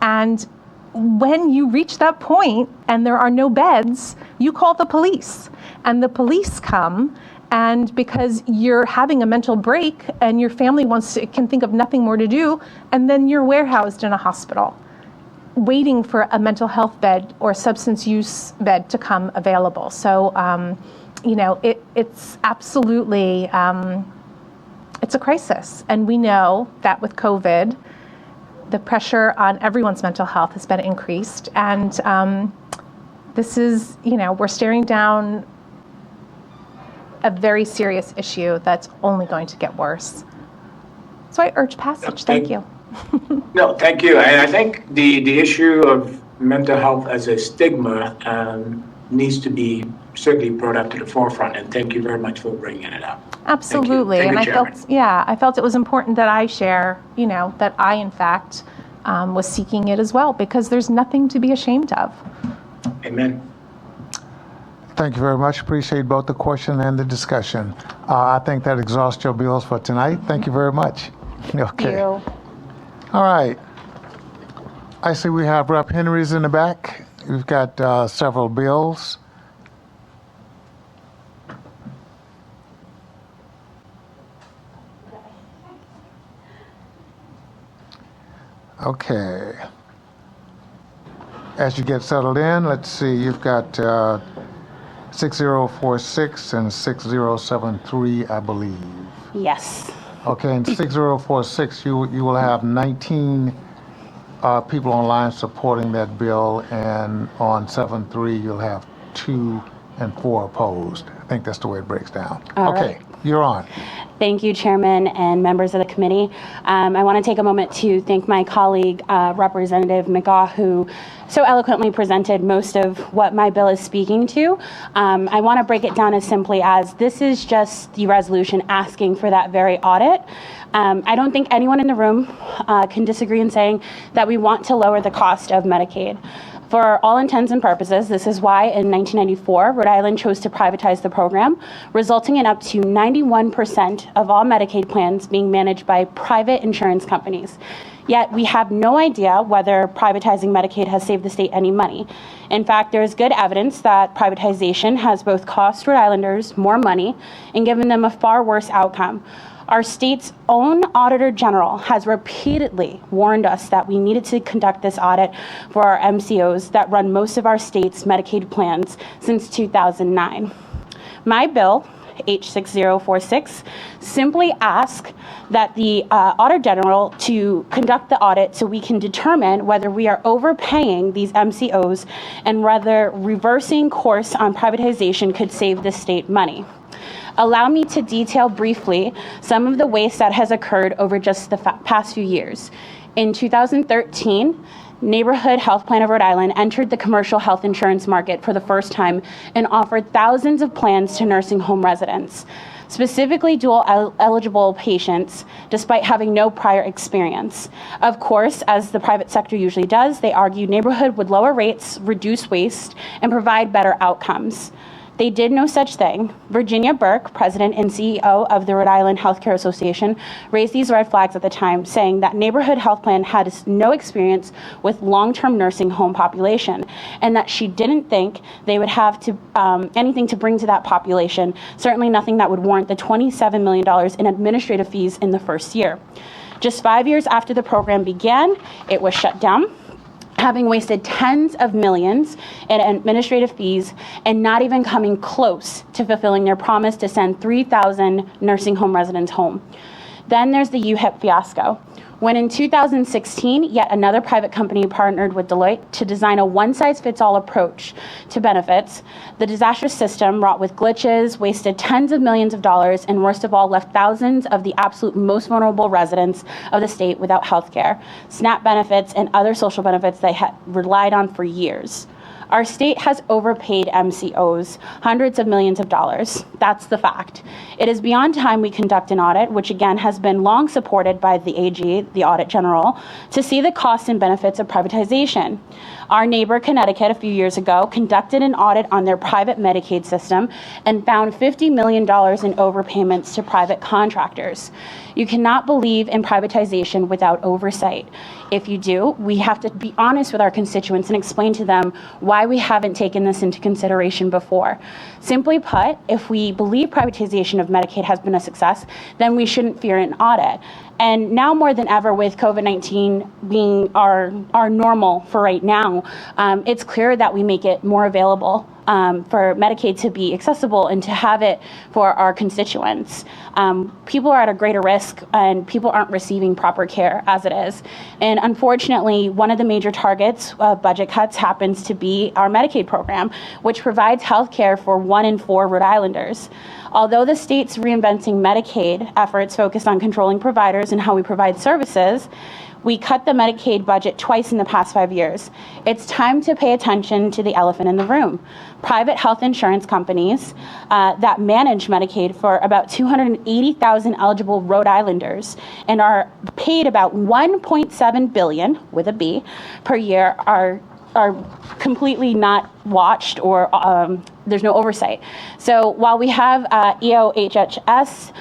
And when you reach that point and there are no beds, you call the police, and the police come. And because you're having a mental break and your family can think of nothing more to do, and then you're warehoused in a hospital, waiting for a mental health bed or substance use bed to come available. So, it's absolutely, it's a crisis. And we know that with COVID, the pressure on everyone's mental health has been increased. And this is, we're staring down a very serious issue that's only going to get worse. So I urge passage. Thank you. No, thank you. And I think the issue of mental health as a stigma needs to be certainly brought up to the forefront. And thank you very much for bringing it up. Absolutely. Thank you. I felt it was important that I share, that I, in fact, was seeking it as well, because there's nothing to be ashamed of. Amen. Thank you very much. Appreciate both the question and the discussion. I think that exhausts your bills for tonight. Thank you very much. Okay. Thank you. All right. I see we have Rep. Henry's in the back. We've got several bills. Okay. As you get settled in, let's see, you've got 6046 and 6073, I believe. Yes. Okay, in 6046, you will have 19 people online supporting that bill, and on 73, you'll have 2 and 4 opposed. I think that's the way it breaks down. All Okay. right. You're on. Thank you, Chairman and members of the committee. I want to take a moment to thank my colleague, Representative Gaw, who so eloquently presented most of what my bill is speaking to. I want to break it down as simply as this is just the resolution asking for that very audit. I don't think anyone in the room can disagree in saying that we want to lower the cost of Medicaid. For all intents and purposes, this is why in 1994, Rhode Island chose to privatize the program, resulting in up to 91% of all Medicaid plans being managed by private insurance companies. Yet we have no idea whether privatizing Medicaid has saved the state any money. In fact, there is good evidence that privatization has both cost Rhode Islanders more money and given them a far worse outcome. Our state's own Auditor General has repeatedly warned us that we needed to conduct this audit for our MCOs that run most of our state's Medicaid plans since 2009. My bill, H6046, simply asks that the Auditor General to conduct the audit so we can determine whether we are overpaying these MCOs and whether reversing course on privatization could save the state money. Allow me to detail briefly some of the waste that has occurred over just the past few years. In 2013, Neighborhood Health Plan of Rhode Island entered the commercial health insurance market for the first time and offered thousands of plans to nursing home residents, specifically dual eligible patients, despite having no prior experience. Of course, as the private sector usually does, they argued Neighborhood would lower rates, reduce waste, and provide better outcomes. They did no such thing. Virginia Burke, president and CEO of the Rhode Island Healthcare Association, raised these red flags at the time, saying that Neighborhood Health Plan had no experience with long-term nursing home population, and that she didn't think they would have to anything to bring to that population, certainly nothing that would warrant the $27 million in administrative fees in the first year. Just 5 years after the program began, it was shut down, having wasted tens of millions in administrative fees and not even coming close to fulfilling their promise to send 3,000 nursing home residents home. Then there's the UHIP fiasco, when in 2016, yet another private company partnered with Deloitte to design a one-size-fits-all approach to benefits. The disastrous system, wrought with glitches, wasted tens of millions of dollars, and worst of all, left thousands of the absolute most vulnerable residents of the state without health care, SNAP benefits, and other social benefits they had relied on for years. Our state has overpaid MCOs hundreds of millions of dollars. That's the fact. It is beyond time we conduct an audit, which again has been long supported by the AG, the Audit General, to see the costs and benefits of privatization. Our neighbor, Connecticut, a few years ago, conducted an audit on their private Medicaid system and found $50 million in overpayments to private contractors. You cannot believe in privatization without oversight. If you do, we have to be honest with our constituents and explain to them why we haven't taken this into consideration before. Simply put, if we believe privatization of Medicaid has been a success, then we shouldn't fear an audit. And now more than ever, with COVID-19 being our normal for right now, it's clear that we make it more available for Medicaid to be accessible and to have it for our constituents. People are at a greater risk and people aren't receiving proper care as it is. And unfortunately, one of the major targets of budget cuts happens to be our Medicaid program, which provides health care for 1 in 4 Rhode Islanders. Although the state's reinventing Medicaid efforts focus on controlling providers and how we provide services, we cut the Medicaid budget twice in the past 5 years. It's time to pay attention to the elephant in the room. Private health insurance companies that manage Medicaid for about 280,000 eligible Rhode Islanders and are paid about $1.7 billion, with a B, per year are completely not watched or there's no oversight. So while we have EOHHS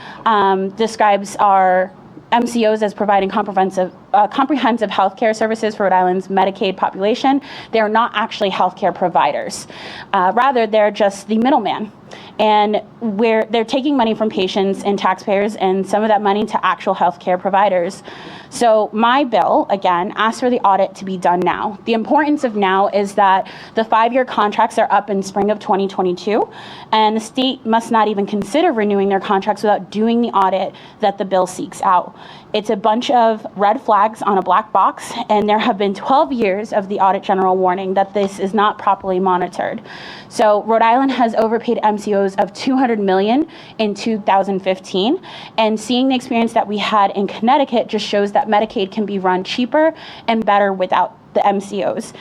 describes our MCOs as providing comprehensive health care services for Rhode Island's Medicaid population, they are not actually health care providers. Rather, they're just the middleman. And where they're taking money from patients and taxpayers and some of that money to actual health care providers. So my bill, again, asks for the audit to be done now. The importance of now is that the 5-year contracts are up in spring of 2022, and the state must not even consider renewing their contracts without doing the audit that the bill seeks out. It's a bunch of red flags on a black box, and there have been 12 years of the Audit General warning that this is not properly monitored. So Rhode Island has overpaid MCOs MCOs of $200 million in 2015. And seeing the experience that we had in Connecticut just shows that Medicaid can be run cheaper and better without the MCOs.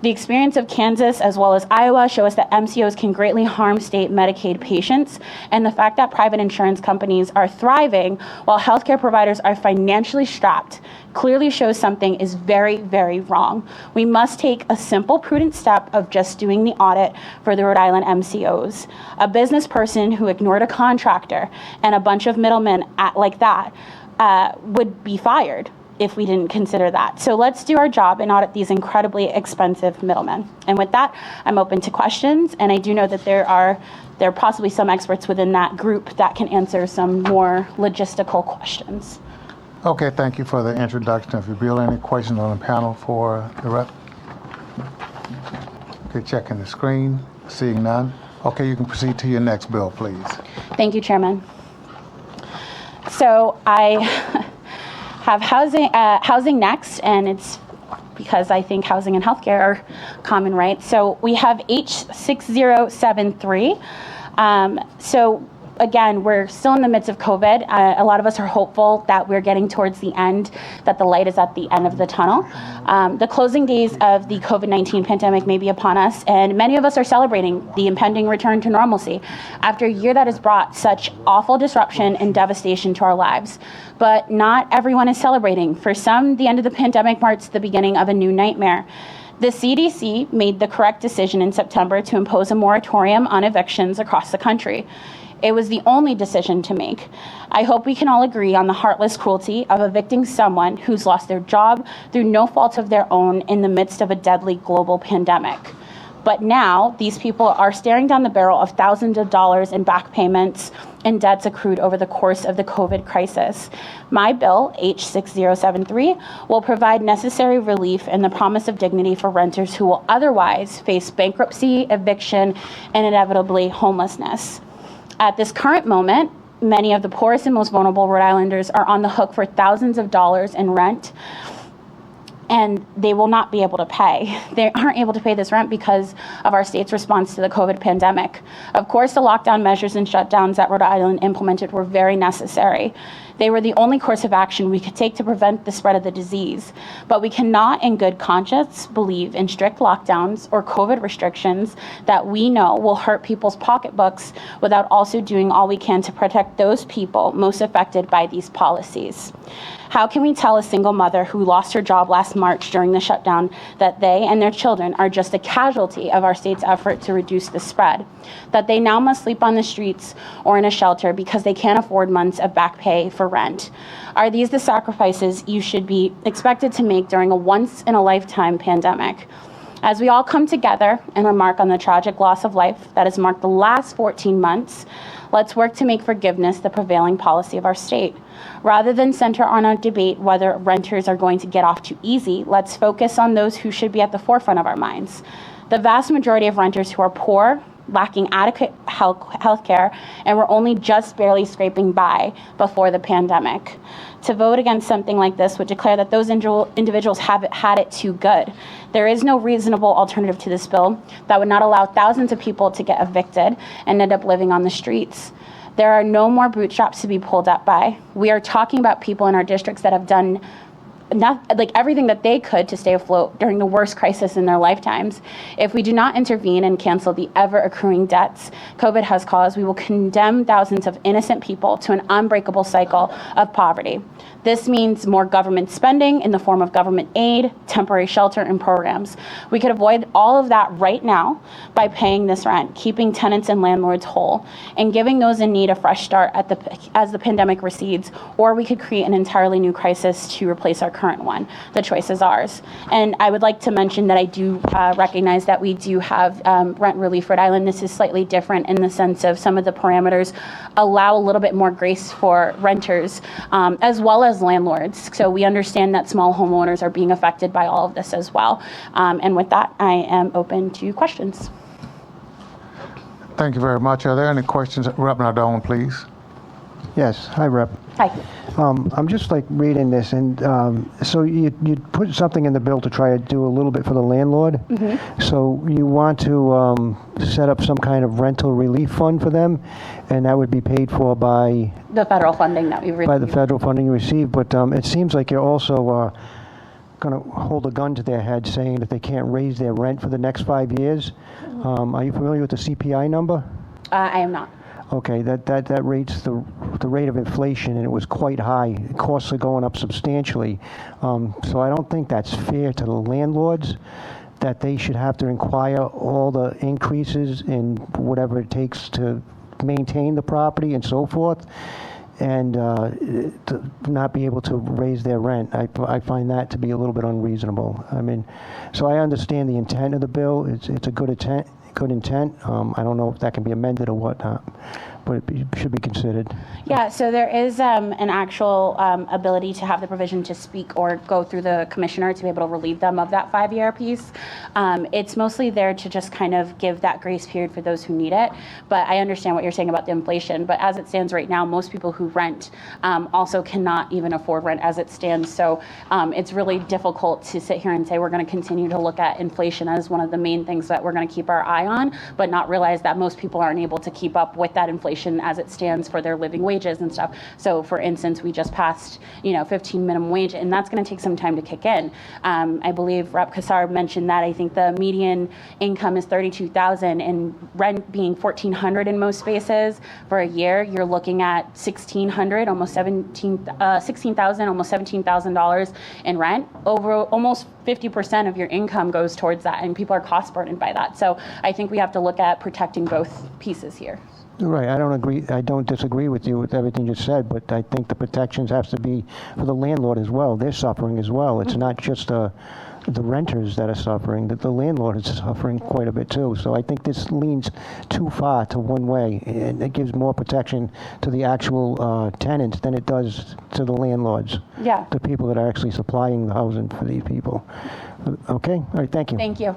The experience of Kansas as well as Iowa show us that MCOs can greatly harm state Medicaid patients, and the fact that private insurance companies are thriving while healthcare providers are financially strapped clearly shows something is very, very wrong. We must take a simple, prudent step of just doing the audit for the Rhode Island MCOs. A business person who ignored a contractor and a bunch of middlemen like that would be fired if we didn't consider that. So let's do our job and audit these incredibly expensive middlemen. And with that, I'm open to questions, and I do know that there are possibly some experts within that group that can answer some more logistical questions. Okay, thank you for the introduction. If you Bill, any questions on the panel for the rep? Okay, checking the screen, seeing none. Okay, you can proceed to your next bill, please. Thank you, Chairman. So I have housing next, and it's because I think housing and healthcare are common rights. So we have H6073. So again, we're still in the midst of COVID. A lot of us are hopeful that we're getting towards the end, that the light is at the end of the tunnel. The closing days of the COVID-19 pandemic may be upon us, and many of us are celebrating the impending return to normalcy after a year that has brought such awful disruption and devastation to our lives. But not everyone is celebrating. For some, the end of the pandemic marks the beginning of a new nightmare. The CDC made the correct decision in September to impose a moratorium on evictions across the country. It was the only decision to make. I hope we can all agree on the heartless cruelty of evicting someone who's lost their job through no fault of their own in the midst of a deadly global pandemic. But now, these people are staring down the barrel of thousands of dollars in back payments and debts accrued over the course of the COVID crisis. My bill, H6073, will provide necessary relief and the promise of dignity for renters who will otherwise face bankruptcy, eviction, and inevitably homelessness. At this current moment, many of the poorest and most vulnerable Rhode Islanders are on the hook for thousands of dollars in rent, and they will not be able to pay. They aren't able to pay this rent because of our state's response to the COVID pandemic. Of course, the lockdown measures and shutdowns that Rhode Island implemented were very necessary. They were the only course of action we could take to prevent the spread of the disease. But we cannot, in good conscience, believe in strict lockdowns or COVID restrictions that we know will hurt people's pocketbooks without also doing all we can to protect those people most affected by these policies. How can we tell a single mother who lost her job last March during the shutdown that they and their children are just a casualty of our state's effort to reduce the spread? That they now must sleep on the streets or in a shelter because they can't afford months of back pay for rent? Are these the sacrifices you should be expected to make during a once-in-a-lifetime pandemic? As we all come together and remark on the tragic loss of life that has marked the last 14 months, let's work to make forgiveness the prevailing policy of our state. Rather than center on a debate whether renters are going to get off too easy, let's focus on those who should be at the forefront of our minds. The vast majority of renters who are poor, lacking adequate health care, and were only just barely scraping by before the pandemic. To vote against something like this would declare that those individuals have had it too good. There is no reasonable alternative to this bill that would not allow thousands of people to get evicted and end up living on the streets. There are no more bootstraps to be pulled up by. We are talking about people in our districts that have done everything that they could to stay afloat during the worst crisis in their lifetimes. If we do not intervene and cancel the ever-accruing debts COVID has caused, we will condemn thousands of innocent people to an unbreakable cycle of poverty. This means more government spending in the form of government aid, temporary shelter, and programs. We could avoid all of that right now by paying this rent, keeping tenants and landlords whole, and giving those in need a fresh start as the pandemic recedes, or we could create an entirely new crisis to replace our current one. The choice is ours. And I would like to mention that I do recognize that we do have rent relief Rhode Island. This is slightly different in the sense of some of the parameters allow a little bit more grace for renters as well as landlords. So we understand that small homeowners are being affected by all of this as well. And with that, I am open to questions. Thank you very much. Are there any questions? Representative Nardone, please. Yes, hi, Rep. Hi. I'm just like reading this, and so you put something in the bill to try to do a little bit for the landlord. Mm-hmm. So you want to set up some kind of rental relief fund for them, and that would be paid for by The federal funding that we've received. by the federal funding you receive. But it seems like you're also going to hold a gun to their head, saying that they can't raise their rent for the next 5 years. Are you familiar with the CPI number? I am not. Okay, that rates the rate of inflation, and it was quite high. Costs are going up substantially. So I don't think that's fair to the landlords, that they should have to inquire all the increases in whatever it takes to maintain the property and so forth, and to not be able to raise their rent. I find that to be a little bit unreasonable. I mean, so I understand the intent of the bill. It's a good intent. I don't know if that can be amended or whatnot, but it should be considered. Yeah, so there is an actual ability to have the provision to speak or go through the commissioner to be able to relieve them of that 5-year piece. It's mostly there to just kind of give that grace period for those who need it. But I understand what you're saying about the inflation. But as it stands right now, most people who rent also cannot even afford rent as it stands. So it's really difficult to sit here and say we're going to continue to look at inflation as one of the main things that we're going to keep our eye on, but not realize that most people aren't able to keep up with that inflation as it stands for their living wages and stuff. So for instance, we just passed 15 minimum wage, and that's going to take some time to kick in. I believe Rep. Kassar mentioned that I think the median income is $32,000 and rent being $1,400 in most spaces for a year. You're looking at $1,600, almost $16,000, almost $17,000 in rent. Over almost 50% of your income goes towards that, and people are cost burdened by that. So I think we have to look at protecting both pieces here. Right, I don't disagree with you with everything you said, but I think the protections have to be for the landlord as well. They're suffering as well. It's not just the renters that are suffering, that the landlord is suffering quite a bit too. So I think this leans too far to one way, and it gives more protection to the actual tenants than it does to the landlords. Yeah. The people that are actually supplying the housing for these people. Okay, all right, thank you. Thank you.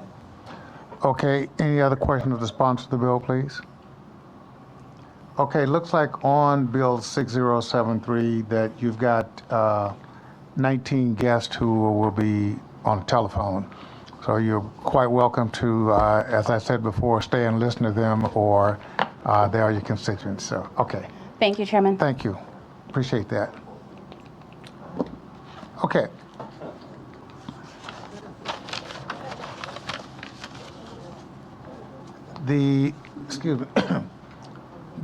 Okay, any other questions of the sponsor of the bill, please? Okay, looks like on Bill 6073 that you've got 19 guests who will be on the telephone. So you're quite welcome to, as I said before, stay and listen to them, or they are your constituents. So, okay. Thank you, Chairman. Thank you. Appreciate that. Okay. Excuse me.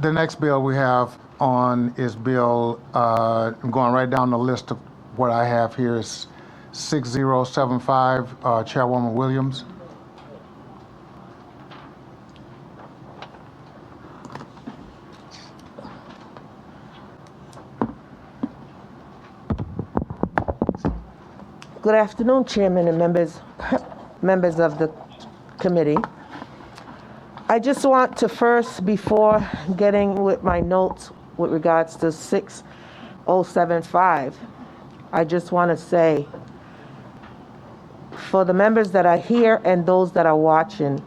The next bill we have on is Bill, I'm going right down the list of what I have here is 6075, Chairwoman Williams. Good afternoon, Chairman and members of the committee. I just want to first, before getting with my notes with regards to 6075, I just want to say, for the members that are here and those that are watching,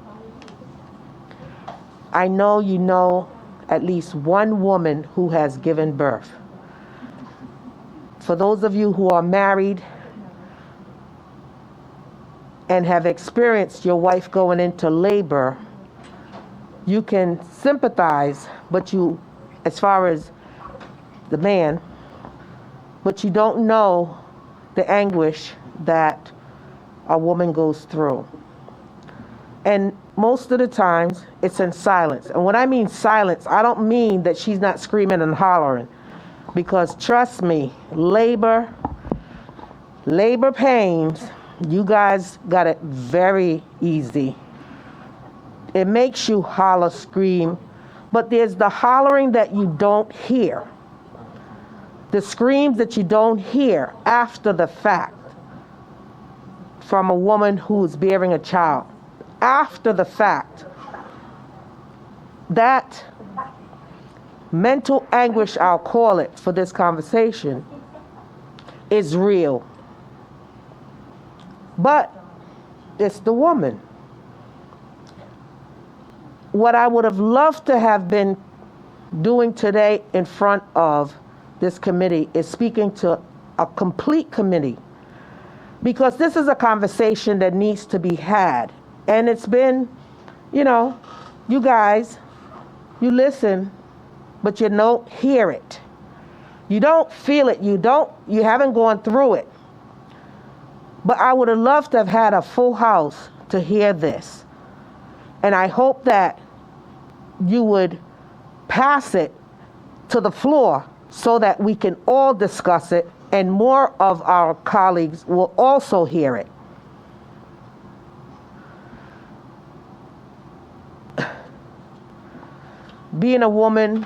I know you know at least one woman who has given birth. For those of you who are married and have experienced your wife going into labor, you can sympathize, but as far as the man, but you don't know the anguish that a woman goes through. And most of the times, it's in silence. And when I mean silence, I don't mean that she's not screaming and hollering. Because trust me, labor pains, you guys got it very easy. It makes you holler, scream, but there's the hollering that you don't hear. The screams that you don't hear after the fact from a woman who's bearing a child. After the fact, that mental anguish, I'll call it for this conversation, is real. But it's the woman. What I would have loved to have been doing today in front of this committee is speaking to a complete committee, because this is a conversation that needs to be had. And it's been, you know, you guys, you listen, but you don't hear it. You don't feel it. You haven't gone through it. But I would have loved to have had a full house to hear this. And I hope that you would pass it to the floor so that we can all discuss it and more of our colleagues will also hear it. Being a woman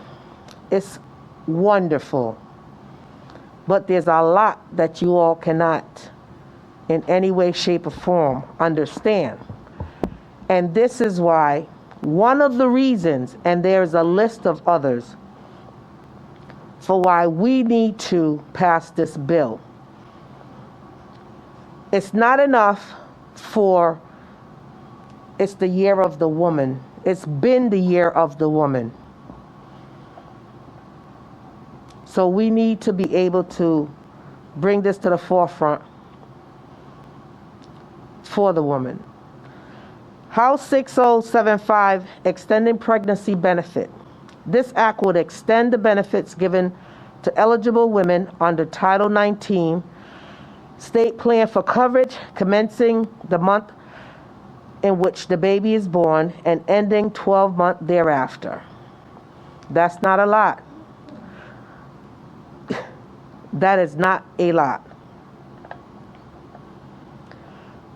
is wonderful, but there's a lot that you all cannot in any way, shape, or form understand. And this is why, one of the reasons, and there's a list of others, for why we need to pass this bill. It's not enough for, it's the year of the woman. It's been the year of the woman. So we need to be able to bring this to the forefront for the woman. House 6075, extending pregnancy benefit. This act would extend the benefits given to eligible women under Title 19 state plan for coverage commencing the month in which the baby is born and ending 12 months thereafter. That's not a lot. That is not a lot.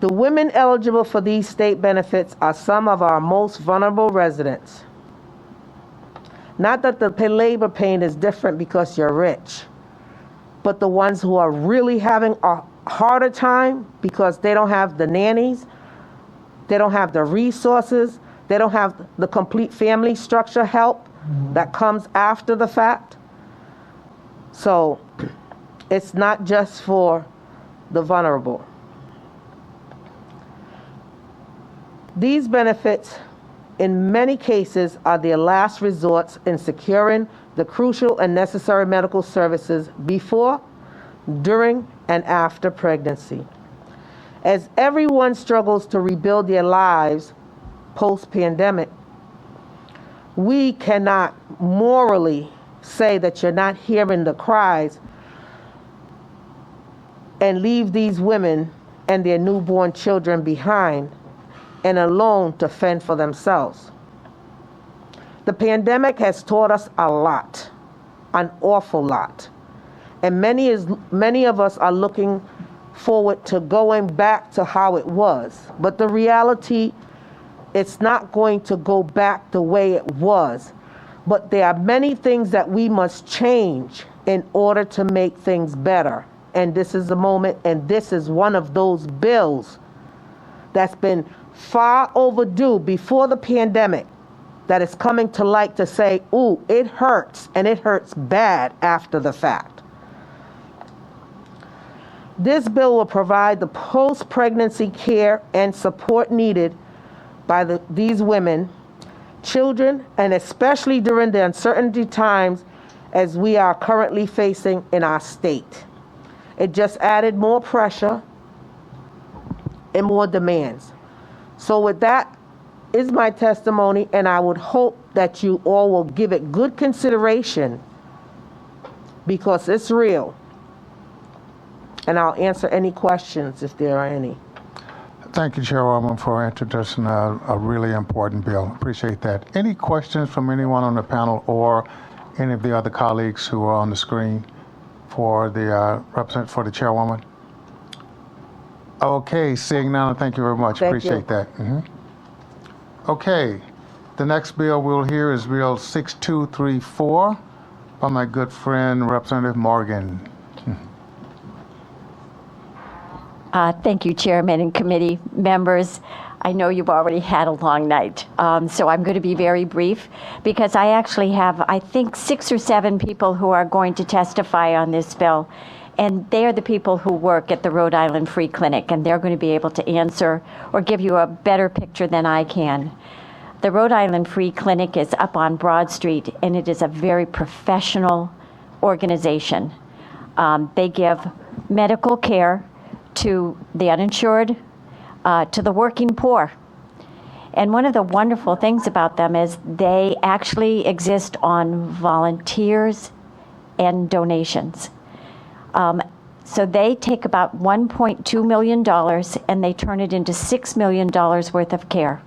The women eligible for these state benefits are some of our most vulnerable residents. Not that the labor pain is different because you're rich, but the ones who are really having a harder time because they don't have the nannies, they don't have the resources, they don't have the complete family structure help that comes after the fact. So it's not just for the vulnerable. These benefits, in many cases, are their last resorts in securing the crucial and necessary medical services before, during, and after pregnancy. As everyone struggles to rebuild their lives post-pandemic, we cannot morally say that you're not hearing the cries and leave these women and their newborn children behind and alone to fend for themselves. The pandemic has taught us a lot, an awful lot. And many of us are looking forward to going back to how it was. But the reality, it's not going to go back the way it was. But there are many things that we must change in order to make things better. And this is the moment, and this is one of those bills that's been far overdue before the pandemic, that is coming to light to say, ooh, it hurts, and it hurts bad after the fact. This bill will provide the post-pregnancy care and support needed by these women, children, and especially during the uncertainty times as we are currently facing in our state. It just added more pressure and more demands. So with that is my testimony, and I would hope that you all will give it good consideration because it's real. And I'll answer any questions if there are any. Thank you, Chairwoman, for introducing a really important bill. Appreciate that. Any questions from anyone on the panel or any of the other colleagues who are on the screen for the Chairwoman? Okay, seeing none, thank you very much. Appreciate that. Okay, the next bill we'll hear is Bill 6234 by my good friend Representative Morgan. Thank you, Chairman and committee members. I know you've already had a long night, so I'm going to be very brief because I actually have, I think, 6 or 7 people who are going to testify on this bill. And they're the people who work at the Rhode Island Free Clinic, and they're going to be able to answer or give you a better picture than I can. The Rhode Island Free Clinic is up on Broad Street, and it is a very professional organization. They give medical care to the uninsured, to the working poor. And one of the wonderful things about them is they actually exist on volunteers and donations. So they take about $1.2 million and they turn it into $6 million worth of care.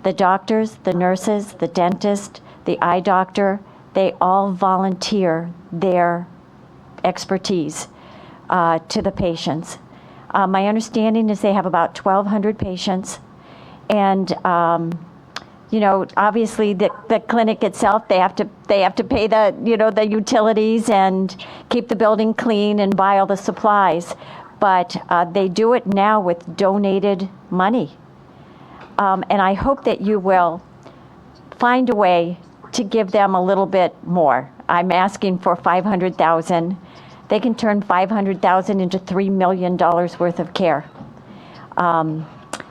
The doctors, the nurses, the dentist, the eye doctor, they all volunteer their expertise to the patients. My understanding is they have about 1,200 patients. And, you know, obviously the clinic itself, they have to pay the, you know, the utilities and keep the building clean and buy all the supplies. But they do it now with donated money. And I hope that you will find a way to give them a little bit more. I'm asking for $500,000. They can turn $500,000 into $3 million worth of care.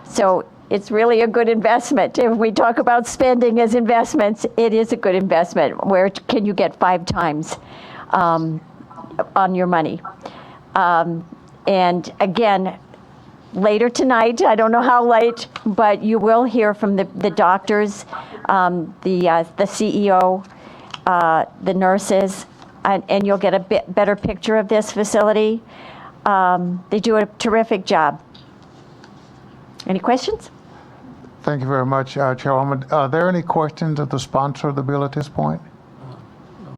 So it's really a good investment. If we talk about spending as investments, it is a good investment. Where can you get 5 times on your money? And again, later tonight, I don't know how late, but you will hear from the doctors, the CEO, the nurses, and you'll get a bit better picture of this facility. They do a terrific job. Any questions? Thank you very much, Chairwoman. Are there any questions of the sponsor of the bill at this point?